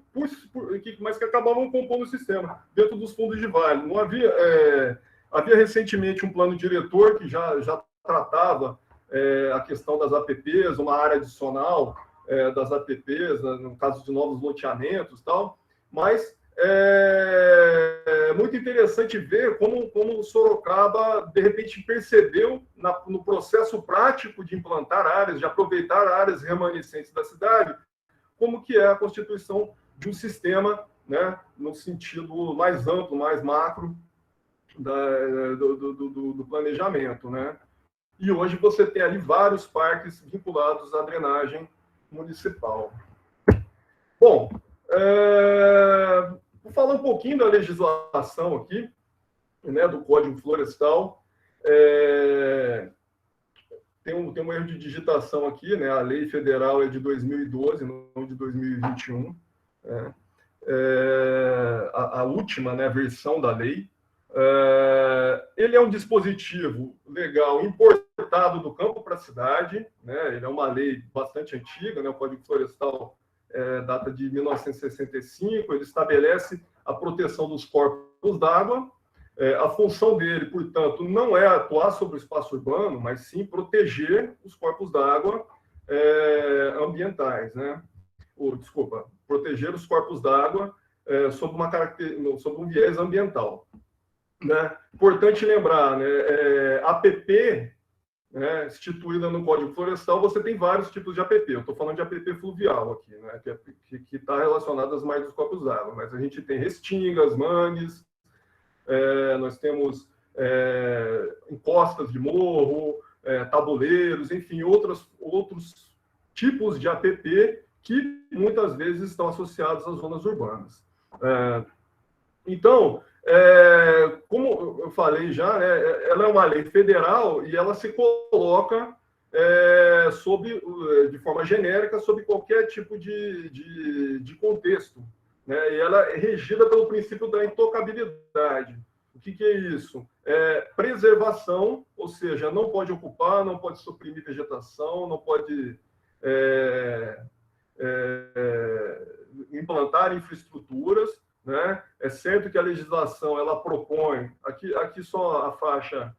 acabavam compondo o sistema, dentro dos fundos de vale. Não havia recentemente um plano diretor que já tratava a questão das APPs, uma área adicional das APPs, no caso de novos loteamentos e tal, mas é muito interessante ver como Sorocaba, de repente, percebeu no processo prático de implantar áreas, de aproveitar áreas remanescentes da cidade, como que é a constituição de um sistema, né, no sentido mais amplo, mais macro do planejamento, né? E hoje você tem ali vários parques vinculados à drenagem municipal. Bom, vou falar um pouquinho da legislação aqui, né, do Código Florestal. Tem um erro de digitação aqui, né? A lei federal é de 2012, não de 2021. A última, né, versão da lei. Ele é um dispositivo legal importado do campo para a cidade, né? Ele é uma lei bastante antiga, né? O Código Florestal data de 1965, ele estabelece a proteção dos corpos d'água. A função dele, portanto, não é atuar sobre o espaço urbano, mas sim proteger os corpos d'água ambientais, né? Proteger os corpos d'água sob um viés ambiental, né? Importante lembrar, né? APP, né, instituída no Código Florestal, você tem vários tipos de APP. Eu estou falando de APP fluvial aqui, né, que está relacionado às margens dos corpos d'água, mas a gente tem restingas, mangues, nós temos encostas de morro, tabuleiros, enfim, outros tipos de APP que muitas vezes estão associados às zonas urbanas. Então, como eu falei já, né, ela é uma lei federal e ela se coloca de forma genérica sobre qualquer tipo de contexto, né, e ela é regida pelo princípio da intocabilidade. O que é isso? Preservação, ou seja, não pode ocupar, não pode suprimir vegetação, não pode implantar infraestruturas, né? É certo que a legislação ela propõe aqui só a faixa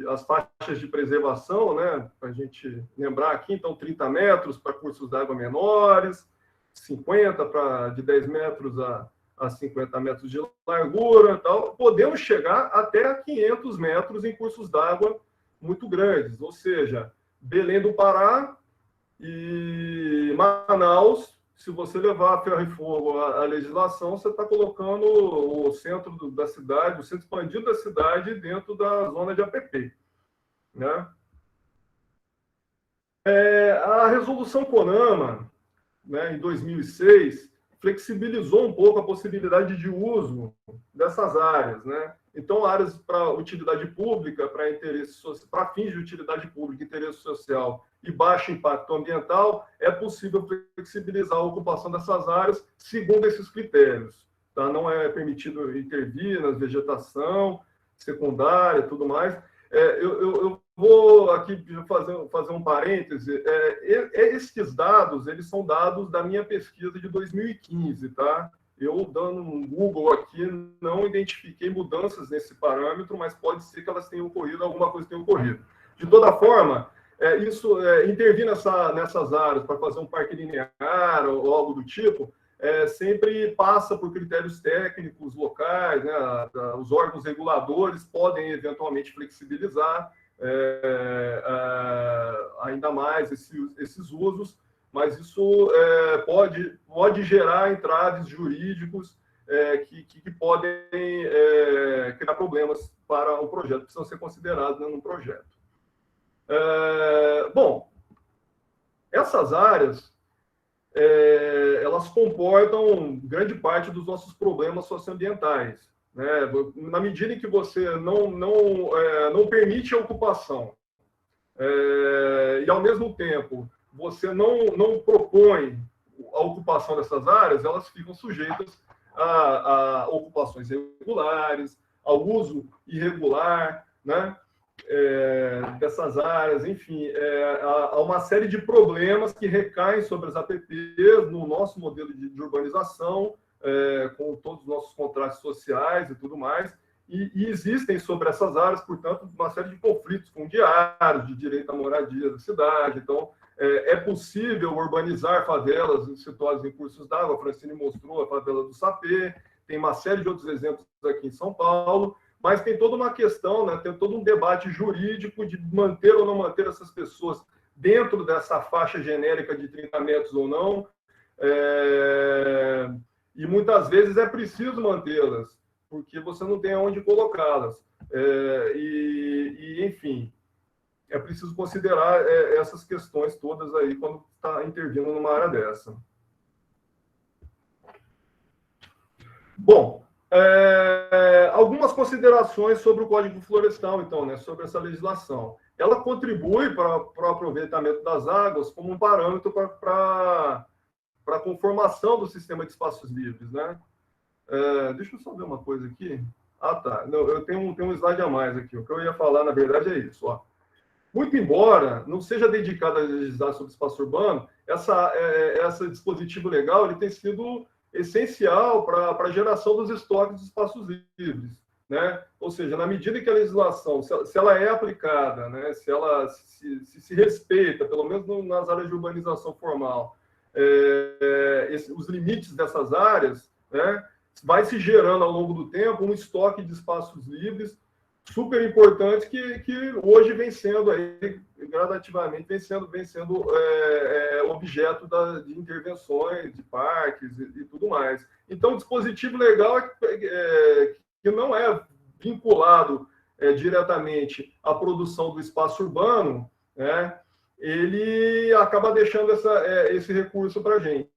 as faixas de preservação, né? Para a gente lembrar aqui, então 30 metros para cursos d'água menores, 50 de 10 metros a 50 metros de largura, tal. Podemos chegar até 500 metros em cursos d'água muito grandes, ou seja, Belém do Pará e Manaus. Se você levar a ferro e fogo a legislação, você está colocando o centro da cidade, o centro expandido da cidade dentro da zona de APP, né? A resolução CONAMA, né, em 2006, flexibilizou um pouco a possibilidade de uso dessas áreas, né? Então, áreas para utilidade pública, para fins de utilidade pública, interesse social e baixo impacto ambiental, é possível flexibilizar a ocupação dessas áreas segundo esses critérios. Tá? Não é permitido intervir na vegetação secundária e tudo mais. eu vou aqui fazer um parêntese. Esses dados, eles são dados da minha pesquisa de 2015, tá? Eu, dando um Google aqui, não identifiquei mudanças nesse parâmetro, mas pode ser que elas tenham ocorrido, alguma coisa tenha ocorrido. De toda forma, intervir nessas áreas para fazer um parque linear ou algo do tipo, sempre passa por critérios técnicos locais, né? Os órgãos reguladores podem eventualmente flexibilizar ainda mais esses usos, mas isso pode gerar entraves jurídicos que podem criar problemas para o projeto, que precisam ser considerados, né, no projeto. Bom, essas áreas elas comportam grande parte dos nossos problemas socioambientais, né? Na medida em que você não permite a ocupação e, ao mesmo tempo, você não propõe a ocupação dessas áreas, elas ficam sujeitas a ocupações irregulares, ao uso irregular, né, dessas áreas, enfim, há uma série de problemas que recaem sobre as APPs no nosso modelo de urbanização, com todos os nossos contratos sociais e tudo mais, e existem sobre essas áreas, portanto, uma série de conflitos fundiários, de direito à moradia da cidade. Então, é possível urbanizar favelas situadas em cursos d'água. A Francine mostrou a favela do Sapê, tem uma série de outros exemplos aqui em São Paulo, mas tem toda uma questão, né, tem todo um debate jurídico de manter ou não manter essas pessoas dentro dessa faixa genérica de 30 metros ou não, e muitas vezes é preciso mantê-las, porque você não tem aonde colocá-las. Enfim, é preciso considerar essas questões todas aí quando está intervindo numa área dessa. Bom, algumas considerações sobre o Código Florestal, então, né, sobre essa legislação. Ela contribui para o aproveitamento das águas como um parâmetro para a conformação do sistema de espaços livres, né? Deixa eu só ver uma coisa aqui. Ah, tá. Não, eu tenho um slide a mais aqui. O que eu ia falar, na verdade, é isso. Ó. Muito embora não seja dedicado a legislar sobre espaço urbano, esse dispositivo legal ele tem sido essencial para a geração dos estoques de espaços livres, né? Ou seja, na medida que a legislação, se ela é aplicada, né? Se ela se respeita, pelo menos nas áreas de urbanização formal, os limites dessas áreas, né? Vai se gerando ao longo do tempo um estoque de espaços livres super importante que hoje vem sendo aí, gradativamente vem sendo objeto de intervenções, de parques e tudo mais. Então, o dispositivo legal que não é vinculado diretamente à produção do espaço urbano, né, ele acaba deixando esse recurso para a gente,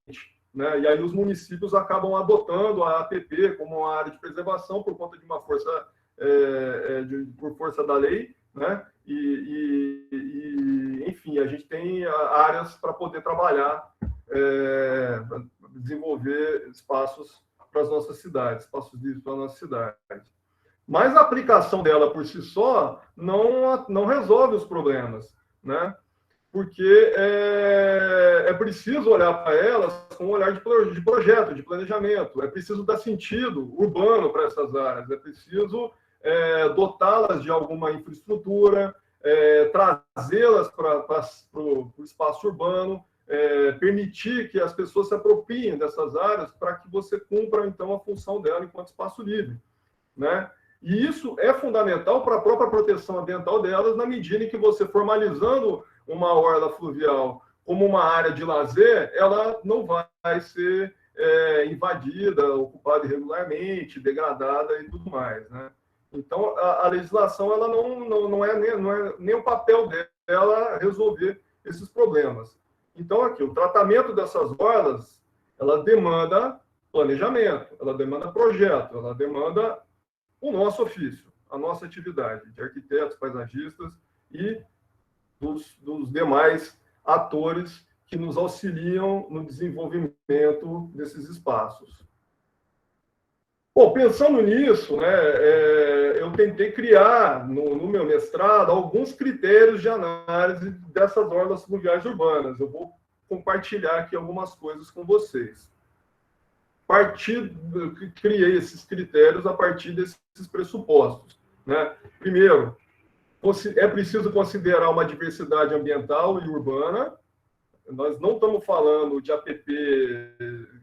né? E aí os municípios acabam adotando a APP como uma área de preservação por conta de uma força por força da lei, né? Enfim, a gente tem áreas para poder trabalhar, desenvolver espaços para as nossas cidades, espaços livres para a nossa cidade. Mas a aplicação dela por si só não resolve os problemas, né? Porque é preciso olhar para elas com um olhar de projeto, de planejamento. É preciso dar sentido urbano para essas áreas. É preciso dotá-las de alguma infraestrutura, trazê-las para o espaço urbano, permitir que as pessoas se apropriem dessas áreas para que você cumpra, então, a função dela enquanto espaço livre, né? E isso é fundamental para a própria proteção ambiental delas, na medida em que você, formalizando uma orla fluvial como uma área de lazer, ela não vai ser invadida, ocupada irregularmente, degradada e tudo mais, né? Então, a legislação ela não é nem o papel dela resolver esses problemas. Então, aqui, o tratamento dessas orlas, ela demanda planejamento, ela demanda projeto, ela demanda o nosso ofício, a nossa atividade de arquitetos, paisagistas e dos demais atores que nos auxiliam no desenvolvimento desses espaços. Bom, pensando nisso, né, eu tentei criar no meu mestrado alguns critérios de análise dessas orlas fluviais urbanas. Eu vou compartilhar aqui algumas coisas com vocês. Criei esses critérios a partir desses pressupostos, né? Primeiro, é preciso considerar uma diversidade ambiental e urbana. Nós não estamos falando de APP,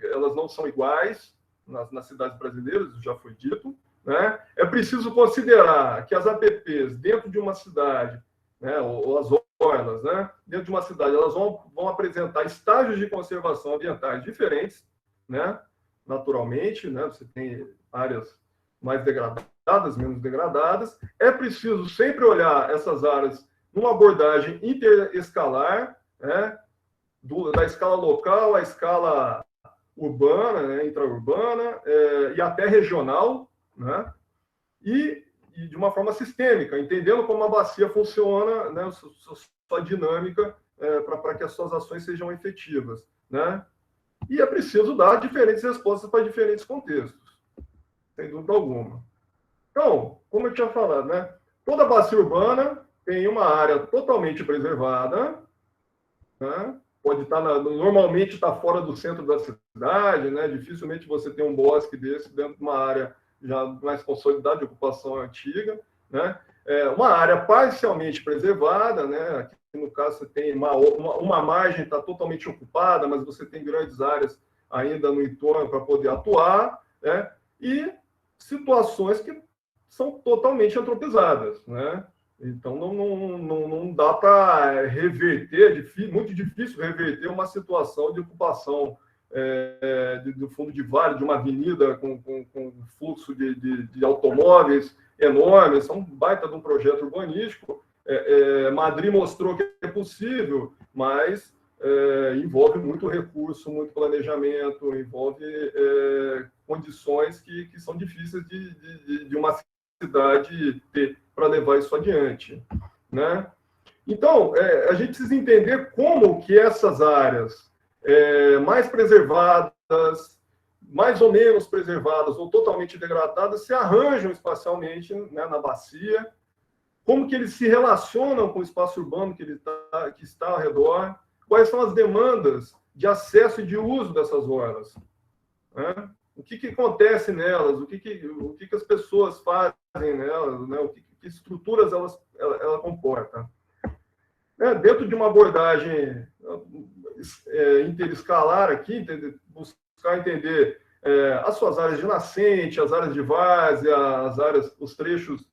elas não são iguais nas cidades brasileiras, já foi dito, né? É preciso considerar que as APPs dentro de uma cidade, né, ou as orlas, né, dentro de uma cidade, elas vão apresentar estágios de conservação ambientais diferentes, né? Naturalmente, né? Você tem áreas mais degradadas, menos degradadas. É preciso sempre olhar essas áreas numa abordagem interescalar, né? Da escala local à escala urbana, né? Intraurbana, e até regional, né? E de uma forma sistêmica, entendendo como a bacia funciona, né? Sua dinâmica, para que as suas ações sejam efetivas, né? E é preciso dar diferentes respostas para diferentes contextos, sem dúvida alguma. Então, como eu tinha falado, né? Toda bacia urbana tem uma área totalmente preservada, né? Pode estar normalmente está fora do centro da cidade, né? Dificilmente você tem um bosque desse dentro de uma área já mais consolidada de ocupação antiga, né? Uma área parcialmente preservada, né? Aqui, no caso, você tem uma margem está totalmente ocupada, mas você tem grandes áreas ainda no entorno para poder atuar, né? E situações que são totalmente antropizadas, né? Então, não dá para reverter, muito difícil reverter uma situação de ocupação do fundo de vale, de uma avenida com fluxo de automóveis enormes. É um baita de um projeto urbanístico. Madrid mostrou que é possível, mas envolve muito recurso, muito planejamento, envolve condições que são difíceis de uma cidade ter para levar isso adiante, né? Então, a gente precisa entender como que essas áreas mais preservadas, mais ou menos preservadas ou totalmente degradadas se arranjam espacialmente, né, na bacia, como que eles se relacionam com o espaço urbano que está ao redor, quais são as demandas de acesso e de uso dessas orlas, né? O que acontece nelas, o que as pessoas fazem nelas, né? Que estruturas ela comporta. Dentro de uma abordagem interescalar aqui, buscar entender as suas áreas de nascente, as áreas de várzea, os trechos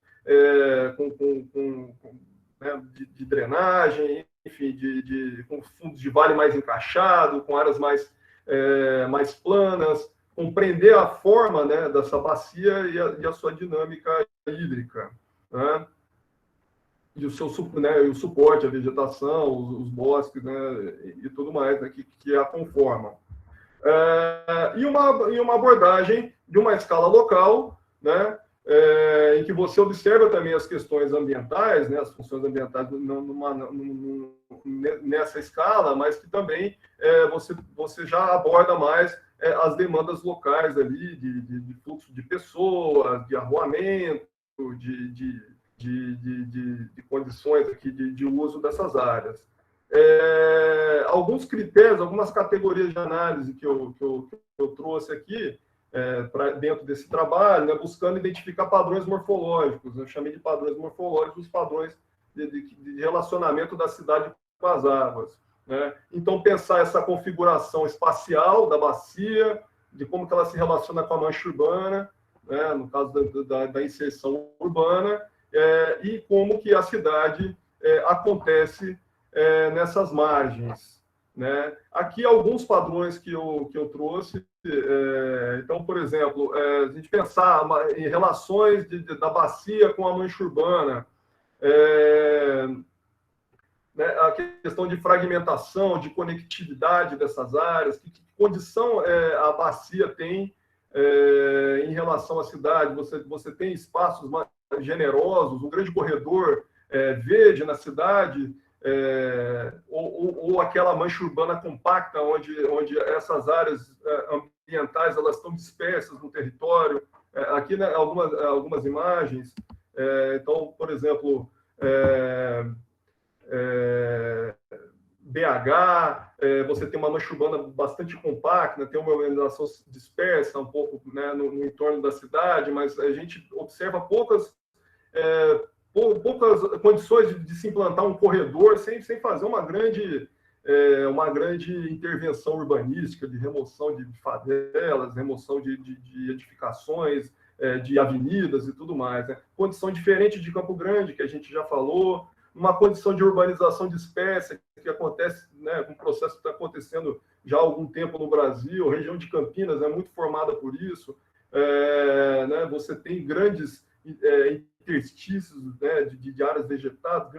né, de drenagem, enfim, com fundos de vale mais encaixado, com áreas mais planas, compreender a forma, né, dessa bacia e a sua dinâmica hídrica, né? E o suporte, a vegetação, os bosques, né, e tudo mais, né, que a conformam. E uma abordagem de uma escala local, né, em que você observa também as questões ambientais, né, as funções ambientais nessa escala, mas que também você já aborda mais as demandas locais ali, de fluxo de pessoas, de arruamento, de condições aqui de uso dessas áreas. Alguns critérios, algumas categorias de análise que eu trouxe aqui dentro desse trabalho, né, buscando identificar padrões morfológicos. Eu chamei de padrões morfológicos os padrões de relacionamento da cidade com as águas, né? Então, pensar essa configuração espacial da bacia, de como que ela se relaciona com a mancha urbana, né, no caso da inserção urbana, e como que a cidade acontece nessas margens, né? Aqui alguns padrões que eu trouxe. Então, por exemplo, a gente pensar em relações da bacia com a mancha urbana, né, a questão de fragmentação, de conectividade dessas áreas, que condição a bacia tem em relação à cidade. Você tem espaços mais generosos, um grande corredor verde na cidade, ou aquela mancha urbana compacta, onde essas áreas ambientais elas estão dispersas no território, Aqui, né, algumas imagens. Então, por exemplo, BH, você tem uma mancha urbana bastante compacta, tem uma organização dispersa um pouco, né, no entorno da cidade, mas a gente observa poucas condições de se implantar um corredor sem fazer uma grande intervenção urbanística de remoção de favelas, remoção de edificações, de avenidas e tudo mais, né? Condição diferente de Campo Grande, que a gente já falou, uma condição de urbanização dispersa que acontece, né, um processo que está acontecendo já há algum tempo no Brasil. A região de Campinas é muito formada por isso. Né, você tem grandes interstícios, né, de áreas vegetadas,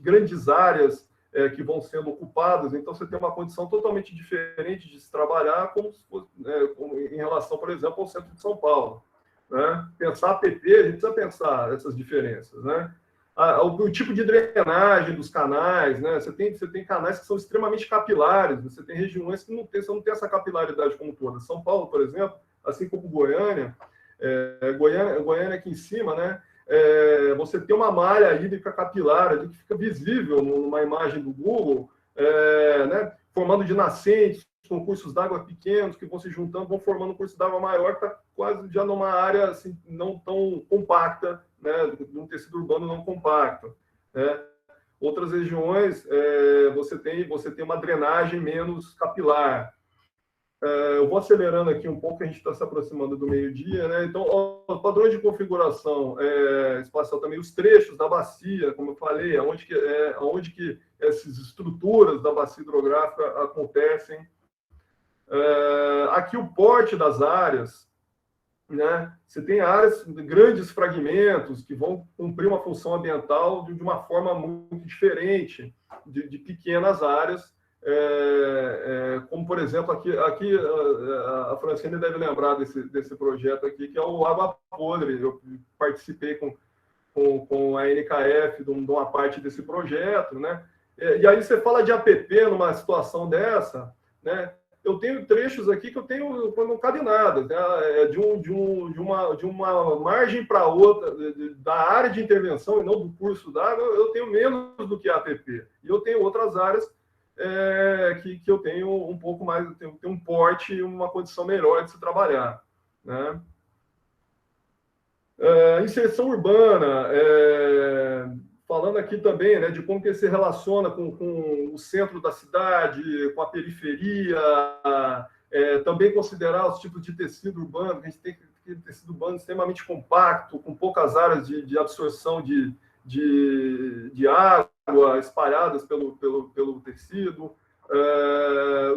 grandes áreas que vão sendo ocupadas. Então, você tem uma condição totalmente diferente de se trabalhar como em relação, por exemplo, ao centro de São Paulo. Né? Pensar APP, a gente precisa pensar essas diferenças, né? O tipo de drenagem dos canais, né? Você tem canais que são extremamente capilares, você tem regiões que você não tem essa capilaridade como toda. São Paulo, por exemplo, assim como Goiânia, Goiânia aqui em cima, né? Você tem uma malha hídrica capilar ali que fica visível numa imagem do Google, né? Formando de nascentes, com cursos d'água pequenos que vão se juntando, vão formando um curso d'água maior, que está quase já numa área assim, não tão compacta, né, de um tecido urbano não compacto. Né? Outras regiões, você tem uma drenagem menos capilar. Eu vou acelerando aqui um pouco, a gente está se aproximando do meio-dia. Né? Então, padrões de configuração espacial também, os trechos da bacia, como eu falei, onde que essas estruturas da bacia hidrográfica acontecem. Aqui o porte das áreas, né? Você tem áreas, grandes fragmentos que vão cumprir uma função ambiental de uma forma muito diferente de pequenas áreas, como, por exemplo, aqui a Francine deve lembrar desse projeto aqui, que é o Água Podre. Eu participei com a NKF de uma parte desse projeto, né? E aí você fala de APP numa situação dessa, né? Eu tenho trechos aqui que não cabe nada, né? De uma margem para outra, da área de intervenção e não do curso d'água, eu tenho menos do que a APP. E eu tenho outras áreas que eu tenho um pouco mais, tenho um porte e uma condição melhor de se trabalhar. Né? Inserção urbana, falando aqui também, né, de como que se relaciona com o centro da cidade, com a periferia, também considerar os tipos de tecido urbano, que a gente tem tecido urbano extremamente compacto, com poucas áreas de absorção de água espalhadas pelo tecido,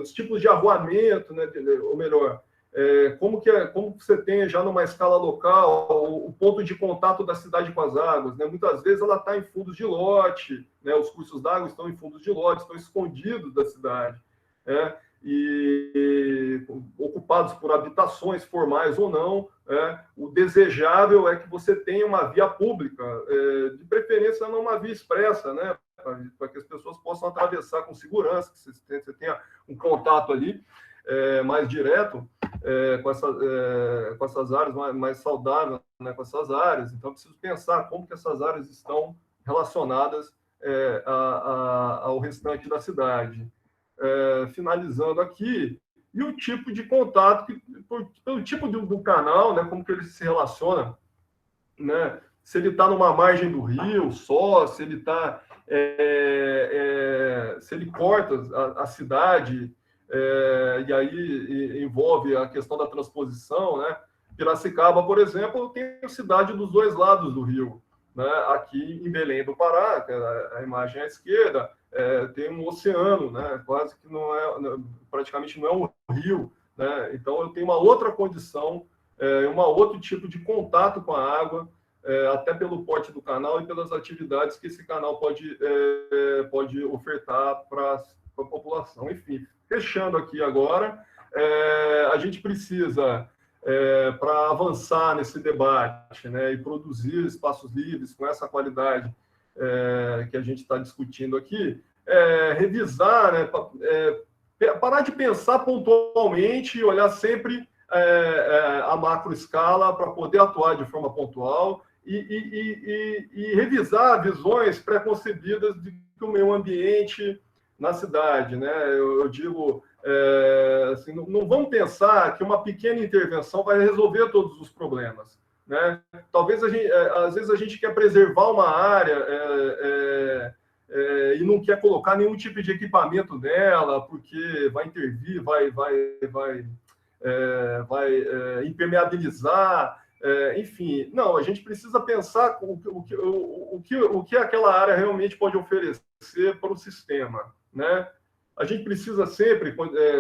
os tipos de arruamento, né, ou melhor, como você tem já numa escala local o ponto de contato da cidade com as águas, né? Muitas vezes ela está em fundos de lote, né? Os cursos d'água estão em fundos de lote, estão escondidos da cidade, né? E ocupados por habitações formais ou não. O desejável é que você tenha uma via pública, de preferência não uma via expressa, né? Para que as pessoas possam atravessar com segurança, que você tenha um contato ali mais direto com essas áreas, mais saudável, né, com essas áreas. Então, preciso pensar como que essas áreas estão relacionadas ao restante da cidade. Finalizando aqui, e o tipo de contato, pelo tipo do canal, né, como que ele se relaciona, né, se ele está numa margem do rio só, se ele está se ele corta a cidade, e aí envolve a questão da transposição, né? Piracicaba, por exemplo, tem cidade dos dois lados do rio, né? Aqui em Belém do Pará, a imagem à esquerda, tem um oceano, né? Quase que praticamente não é um rio, né? Então eu tenho uma outra condição, um outro tipo de contato com a água, até pelo porte do canal e pelas atividades que esse canal pode ofertar para a população. Enfim, fechando aqui agora, a gente precisa, para avançar nesse debate, né, e produzir espaços livres com essa qualidade que a gente está discutindo aqui, revisar, né, parar de pensar pontualmente e olhar sempre a macro escala para poder atuar de forma pontual e revisar visões pré-concebidas de que o meio ambiente na cidade, né? Eu digo, assim, não vamos pensar que uma pequena intervenção vai resolver todos os problemas, né? Talvez às vezes a gente quer preservar uma área e não quer colocar nenhum tipo de equipamento nela, porque vai intervir, vai impermeabilizar, enfim. Não, a gente precisa pensar o que aquela área realmente pode oferecer para o sistema, né? A gente precisa sempre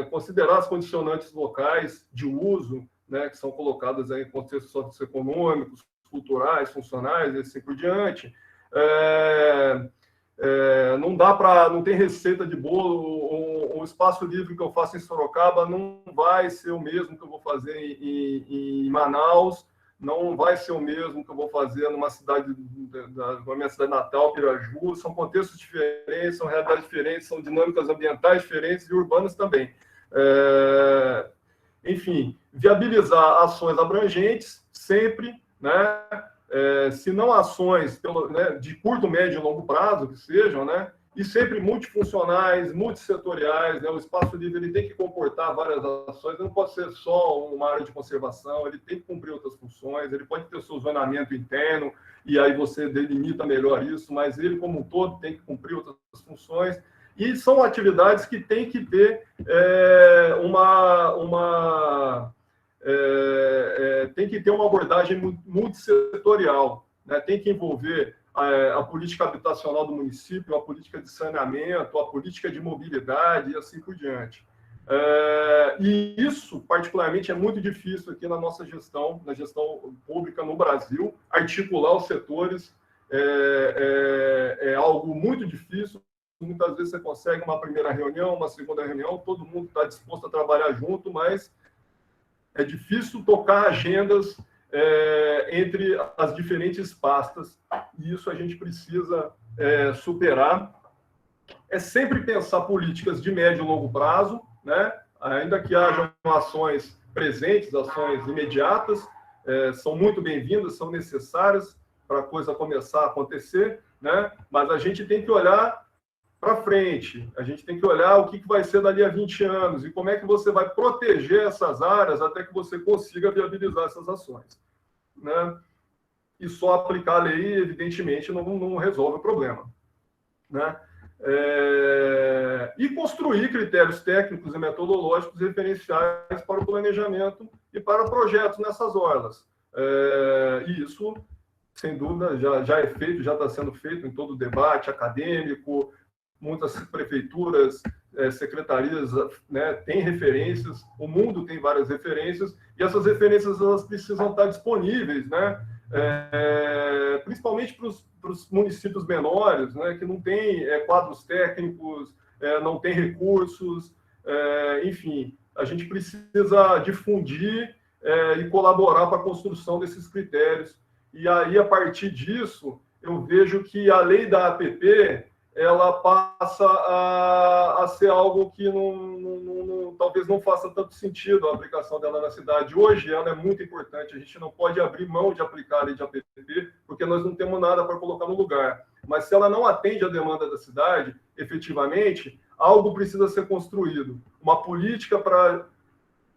considerar as condicionantes locais de uso, né, que são colocadas aí em contextos socioeconômicos, culturais, funcionais, e assim por diante. Não tem receita de bolo. O espaço livre que eu faço em Sorocaba não vai ser o mesmo que eu vou fazer em Manaus, não vai ser o mesmo que eu vou fazer numa cidade, na minha cidade natal, Piraju. São contextos diferentes, são realidades diferentes, são dinâmicas ambientais diferentes e urbanas também. Enfim, viabilizar ações abrangentes sempre, né? Se não ações de curto, médio e longo prazo, que sejam, né? E sempre multifuncionais, multissetoriais, né? O espaço livre ele tem que comportar várias ações, não pode ser só uma área de conservação, ele tem que cumprir outras funções, ele pode ter o seu zonamento interno, e aí você delimita melhor isso, mas ele, como um todo, tem que cumprir outras funções, e são atividades que têm que ter tem que ter uma abordagem multissetorial, né? Tem que envolver a política habitacional do município, a política de saneamento, a política de mobilidade e assim por diante. E isso, particularmente, é muito difícil aqui na nossa gestão, na gestão pública no Brasil. Articular os setores é algo muito difícil. Muitas vezes você consegue uma primeira reunião, uma segunda reunião, todo mundo está disposto a trabalhar junto, mas é difícil tocar agendas entre as diferentes pastas, e isso a gente precisa superar. É sempre pensar políticas de médio e longo prazo, né? Ainda que hajam ações presentes, ações imediatas, são muito bem-vindas, são necessárias para a coisa começar a acontecer, né? Mas a gente tem que olhar para frente, a gente tem que olhar o que vai ser dali a 20 anos e como é que você vai proteger essas áreas até que você consiga viabilizar essas ações, né? E só aplicar a lei, evidentemente, não resolve o problema, né? E construir critérios técnicos e metodológicos referenciais para o planejamento e para projetos nessas orlas. E isso, sem dúvida, já é feito, já está sendo feito em todo o debate acadêmico. Muitas prefeituras, secretarias, né, têm referências, o mundo tem várias referências, e essas referências elas precisam estar disponíveis, né, principalmente para os municípios menores, né, que não têm quadros técnicos, não têm recursos, enfim, a gente precisa difundir e colaborar para a construção desses critérios. E aí, a partir disso, eu vejo que a lei da APP ela passa a ser algo que talvez não faça tanto sentido a aplicação dela na cidade. Hoje, ela é muito importante, a gente não pode abrir mão de aplicar a lei de APP, porque nós não temos nada para colocar no lugar. Mas se ela não atende à demanda da cidade, efetivamente, algo precisa ser construído. Uma política para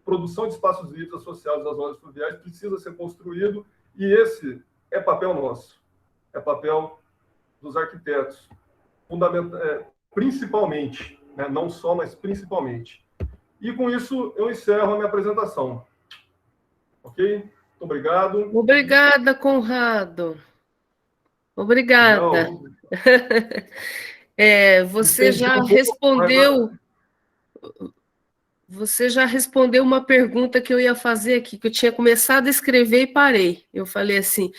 produção de espaços livres associados às zonas fluviais precisa ser construído, e esse é papel nosso, é papel dos arquitetos. Principalmente, né? Não só, mas principalmente. E com isso eu encerro a minha apresentação. Ok? Muito obrigado.
Obrigada, Conrado. Obrigada. Você já respondeu. Você já respondeu uma pergunta que eu ia fazer aqui, que eu tinha começado a escrever e parei. Eu falei assim,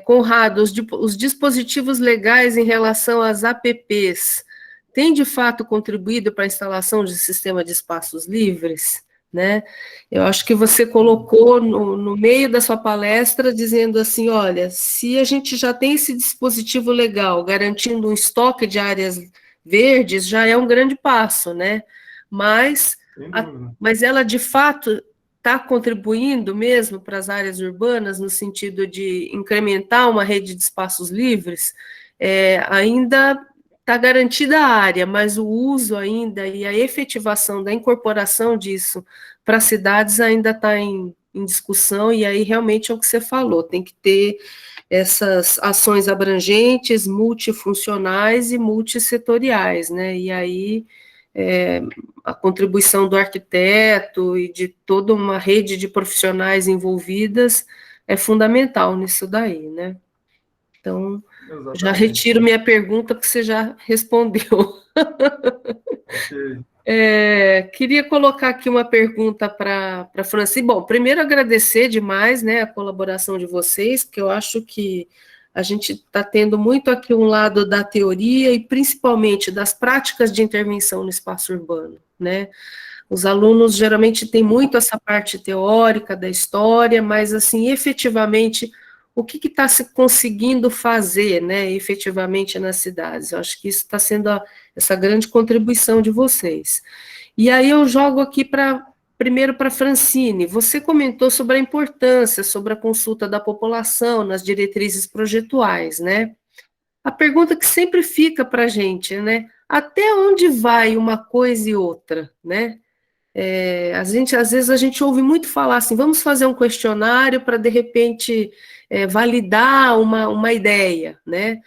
Conrado, os dispositivos legais em relação às APPs têm, de fato, contribuído para a instalação de sistema de espaços livres? Né? Eu acho que você colocou no meio da sua palestra, dizendo assim, olha, se a gente já tem esse dispositivo legal, garantindo um estoque de áreas verdes, já é um grande passo, né? Mas ela, de fato, está contribuindo mesmo para as áreas urbanas, no sentido de incrementar uma rede de espaços livres, ainda está garantida a área, mas o uso ainda e a efetivação da incorporação disso para as cidades ainda está em discussão, e aí realmente é o que você falou, tem que ter essas ações abrangentes, multifuncionais e multissetoriais, né? E aí a contribuição do arquiteto e de toda uma rede de profissionais envolvidas é fundamental nisso daí, né? Então, exatamente. Já retiro minha pergunta, porque você já respondeu.
Okay.
Queria colocar aqui uma pergunta para a Francine. Bom, primeiro agradecer demais, né, a colaboração de vocês, porque eu acho que a gente está tendo muito aqui um lado da teoria e principalmente das práticas de intervenção no espaço urbano, né? Os alunos geralmente têm muito essa parte teórica da história, mas, assim, efetivamente, o que está se conseguindo fazer, né, efetivamente nas cidades? Eu acho que isso está sendo essa grande contribuição de vocês. E aí eu jogo aqui primeiro para a Francine. Você comentou sobre a importância, sobre a consulta da população nas diretrizes projetuais, né? A pergunta que sempre fica para a gente, né? Até onde vai uma coisa e outra, né? Às vezes a gente ouve muito falar assim, vamos fazer um questionário para, de repente, validar uma ideia, né?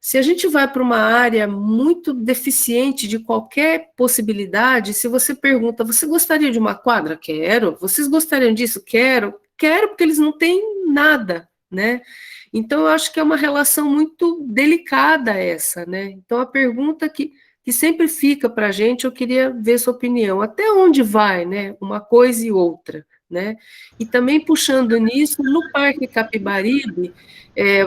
Se a gente vai para uma área muito deficiente de qualquer possibilidade, se você pergunta, você gostaria de uma quadra? Quero. Vocês gostariam disso? Quero. Quero, porque eles não têm nada, né? Então, eu acho que é uma relação muito delicada essa, né? Então, a pergunta que sempre fica para a gente, eu queria ver sua opinião. Até onde vai, né, uma coisa e outra, né? E também puxando nisso, no Parque Capibaribe,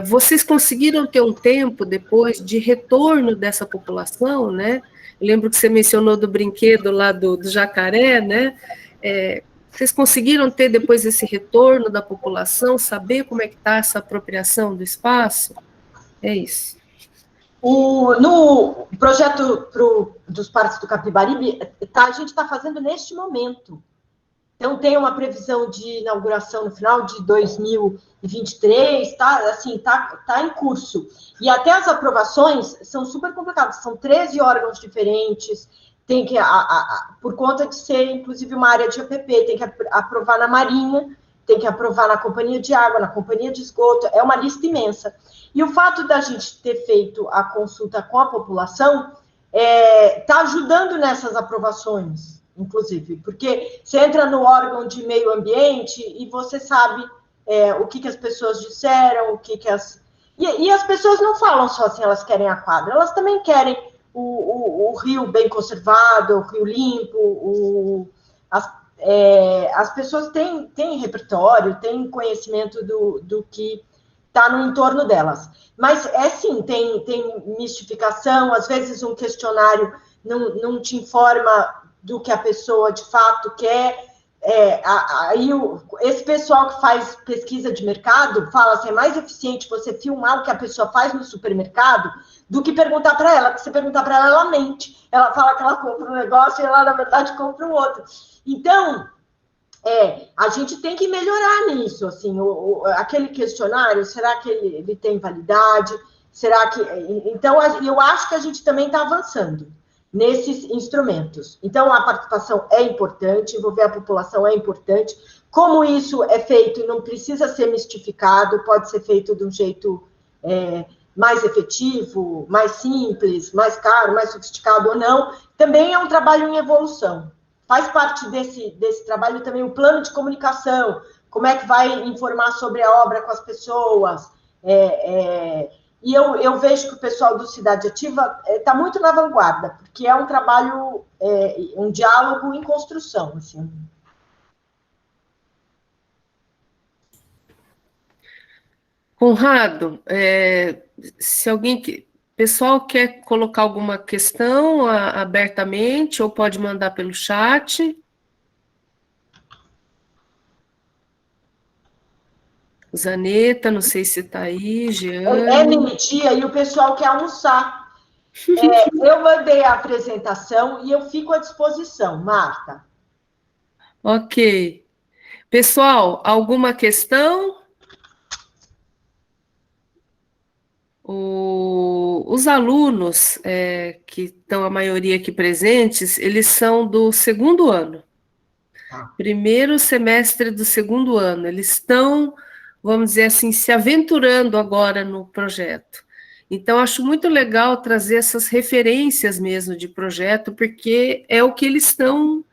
vocês conseguiram ter um tempo depois de retorno dessa população, né? Eu lembro que você mencionou do brinquedo lá do jacaré, né? Vocês conseguiram ter depois esse retorno da população, saber como é que está essa apropriação do espaço? É isso.
No projeto dos parques do Capibaribe, a gente está fazendo neste momento. Então, tem uma previsão de inauguração no final de 2023, tá em curso. E até as aprovações são super complicadas, são 13 órgãos diferentes, tem que, por conta de ser, inclusive, uma área de APP, tem que aprovar na Marinha, tem que aprovar na Companhia de Água, na Companhia de Esgoto, é uma lista imensa. E o fato da gente ter feito a consulta com a população está ajudando nessas aprovações, inclusive, porque você entra no órgão de meio ambiente e você sabe o que as pessoas disseram, E as pessoas não falam só assim, elas querem a quadra, elas também querem o rio bem conservado, o rio limpo, as pessoas têm repertório, têm conhecimento do que está no entorno delas. Mas, sim, tem mistificação, às vezes um questionário não te informa do que a pessoa, de fato, quer. Aí, esse pessoal que faz pesquisa de mercado fala assim, é mais eficiente você filmar o que a pessoa faz no supermercado do que perguntar para ela, porque se perguntar para ela, ela mente. Ela fala que ela compra um negócio e ela, na verdade, compra um outro. Então, a gente tem que melhorar nisso, assim, aquele questionário, será que ele tem validade? Será que... Então, eu acho que a gente também está avançando nesses instrumentos. Então, a participação é importante, envolver a população é importante. Como isso é feito, não precisa ser mistificado, pode ser feito de um jeito mais efetivo, mais simples, mais caro, mais sofisticado ou não. Também é um trabalho em evolução. Faz parte desse trabalho também o plano de comunicação, como é que vai informar sobre a obra com as pessoas. E eu vejo que o pessoal do Cidade Ativa está muito na vanguarda, porque é um trabalho, um diálogo em construção. Assim.
Conrado, se alguém... Pessoal quer colocar alguma questão abertamente ou pode mandar pelo chat? Zaneta, não sei se está aí, Jeane.
É meio-dia e o pessoal quer almoçar. Eu mandei a apresentação e eu fico à disposição, Marta.
Ok. Pessoal, alguma questão? Os alunos, que estão a maioria aqui presentes, eles são do segundo ano. Primeiro semestre do segundo ano. Eles estão, vamos dizer assim, se aventurando agora no projeto. Então, acho muito legal trazer essas referências mesmo de projeto, porque é o que eles estão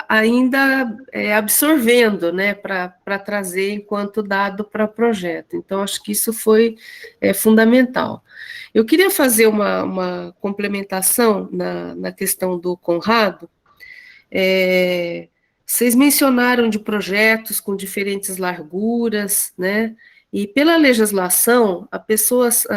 ainda absorvendo, né, para trazer enquanto dado para o projeto. Então, acho que isso foi fundamental. Eu queria fazer uma complementação na questão do Conrado. Vocês mencionaram de projetos com diferentes larguras, né? E pela legislação, as pessoas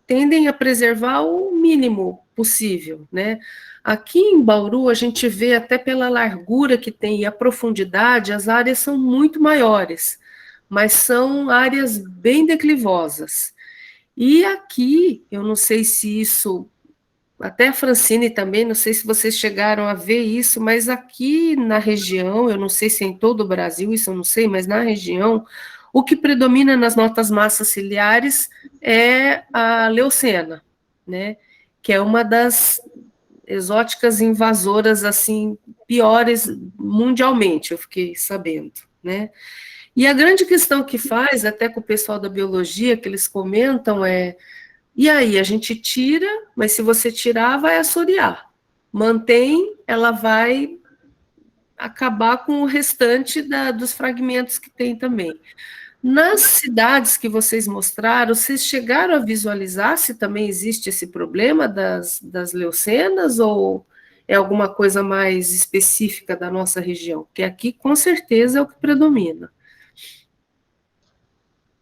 tendem a preservar o mínimo possível, né? Aqui em Bauru, a gente vê até pela largura que tem e a profundidade, as áreas são muito maiores, mas são áreas bem declivosas. E aqui, eu não sei se isso, até a Francine também, não sei se vocês chegaram a ver isso, mas aqui na região, eu não sei se é em todo o Brasil, isso eu não sei, mas na região, o que predomina nas notas massas ciliares é a leucena, né? Que é uma das exóticas invasoras, assim, piores mundialmente, eu fiquei sabendo, né? E a grande questão que faz, até com o pessoal da biologia, que eles comentam e aí, a gente tira, mas se você tirar, vai assorear. Mantém, ela vai acabar com o restante dos fragmentos que tem também. Nas cidades que vocês mostraram, vocês chegaram a visualizar se também existe esse problema das leucenas ou é alguma coisa mais específica da nossa região? Porque aqui, com certeza, é o que predomina.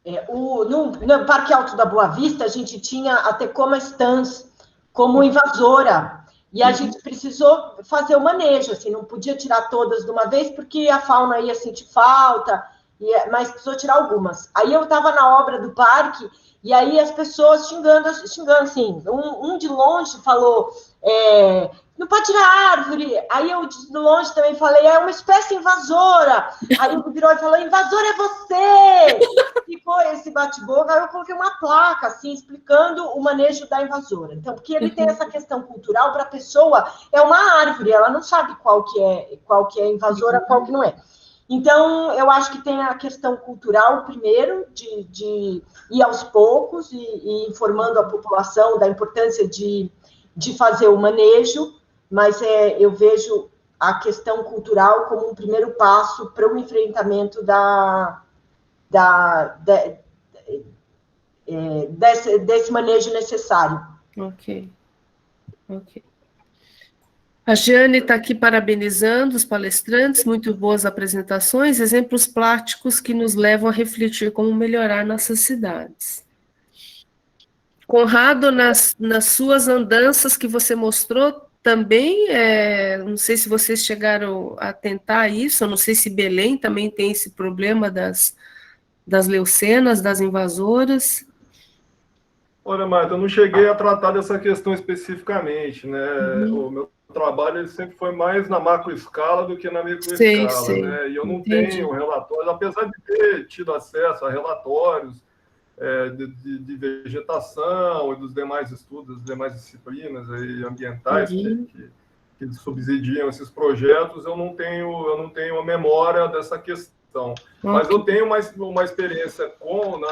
No Parque Alto da Boa Vista, a gente tinha a Tecoma stans como invasora, e a gente precisou fazer o manejo, assim, não podia tirar todas de uma vez, porque a fauna ia sentir falta, mas precisou tirar algumas. Aí eu estava na obra do parque, e aí as pessoas xingando assim, um de longe falou, não pode tirar árvore. Aí eu de longe também falei, é uma espécie invasora. Aí ele virou e falou, invasor é você! Ficou esse bate-boca, aí eu coloquei uma placa, assim, explicando o manejo da invasora. Então, porque ele tem essa questão cultural, para a pessoa, é uma árvore, ela não sabe qual que é invasora, qual que não é. Então, eu acho que tem a questão cultural, primeiro, de ir aos poucos e informando a população da importância de fazer o manejo, mas eu vejo a questão cultural como um primeiro passo para o enfrentamento desse manejo necessário.
Ok. A Jane está aqui parabenizando os palestrantes, muito boas apresentações, exemplos práticos que nos levam a refletir como melhorar nossas cidades. Conrado, nas suas andanças que você mostrou, também, não sei se vocês chegaram a tentar isso, eu não sei se Belém também tem esse problema das leucenas, das invasoras.
Olha, Marta, eu não cheguei a tratar dessa questão especificamente, né? O meu trabalho ele sempre foi mais na macroescala do que na microescala, né? E eu não tenho relatórios, apesar de ter tido acesso a relatórios de vegetação e dos demais estudos, das demais disciplinas aí, ambientais que subsidiam esses projetos, eu não tenho a memória dessa questão. Mas eu tenho uma experiência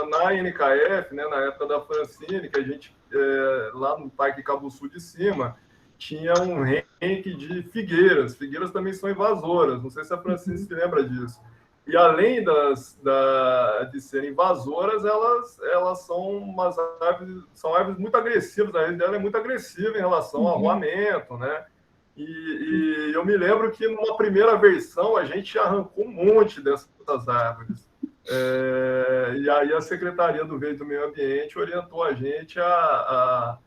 na NKF, né, na época da Francine, que a gente, lá no Parque Cabo Sul de Cima, tinha um ranking de figueiras. Figueiras também são invasoras, não sei se a Francine se lembra disso. E além de serem invasoras, elas são árvores muito agressivas, a rede dela é muito agressiva em relação ao arruamento, né? E eu me lembro que numa primeira versão a gente arrancou um monte dessas árvores. E aí a Secretaria do Verde e do Meio Ambiente orientou a gente a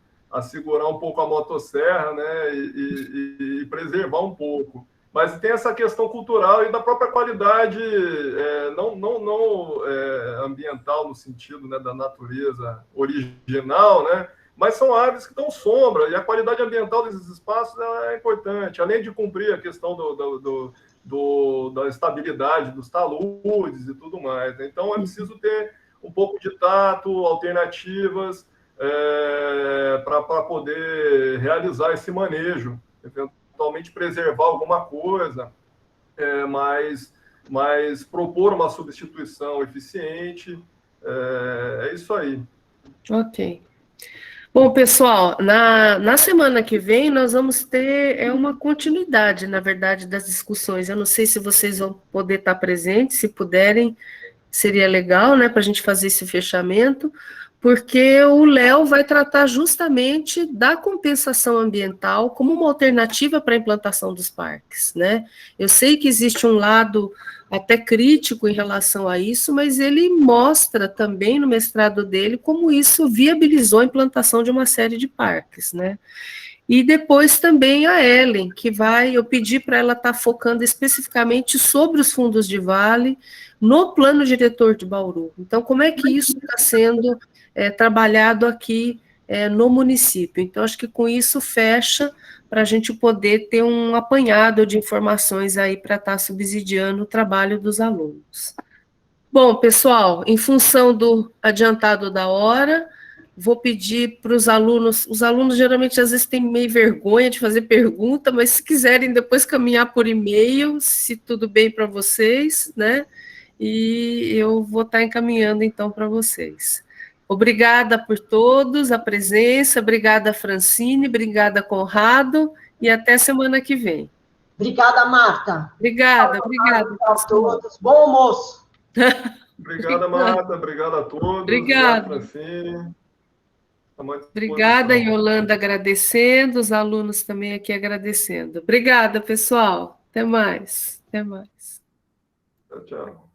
segurar um pouco a motosserra, né, e preservar um pouco. Mas tem essa questão cultural e da própria qualidade, não ambiental no sentido, né, da natureza original, né, mas são árvores que dão sombra, e a qualidade ambiental desses espaços é importante, além de cumprir a questão da estabilidade dos taludes e tudo mais. Então, é preciso ter um pouco de tato, alternativas, para poder realizar esse manejo, eventualmente preservar alguma coisa, mas propor uma substituição eficiente, é isso aí.
Ok. Bom, pessoal, na semana que vem nós vamos ter uma continuidade, na verdade, das discussões. Eu não sei se vocês vão poder estar presentes, se puderem, seria legal, né, para a gente fazer esse fechamento, porque o Léo vai tratar justamente da compensação ambiental como uma alternativa para a implantação dos parques, né? Eu sei que existe um lado até crítico em relação a isso, mas ele mostra também no mestrado dele como isso viabilizou a implantação de uma série de parques, né? E depois também a Ellen, que eu pedi para ela estar focando especificamente sobre os fundos de vale no plano diretor de Bauru. Então, como é que isso está sendo trabalhado aqui no município? Então, acho que com isso fecha para a gente poder ter um apanhado de informações aí para estar subsidiando o trabalho dos alunos. Bom, pessoal, em função do adiantado da hora, vou pedir para os alunos geralmente às vezes têm meio vergonha de fazer pergunta, mas se quiserem depois caminhar por e-mail, se tudo bem para vocês, né? E eu vou estar encaminhando então para vocês. Obrigada por todos, a presença, obrigada Francine, obrigada Conrado, e até semana que vem.
Obrigada, Marta.
Obrigada.
A todos. Bom almoço.
Obrigada, Marta. Obrigada a todos.
Obrigada.
Francine.
Obrigada, Yolanda, agradecendo, os alunos também aqui agradecendo. Obrigada, pessoal. Até mais. Até mais.
Tchau, tchau.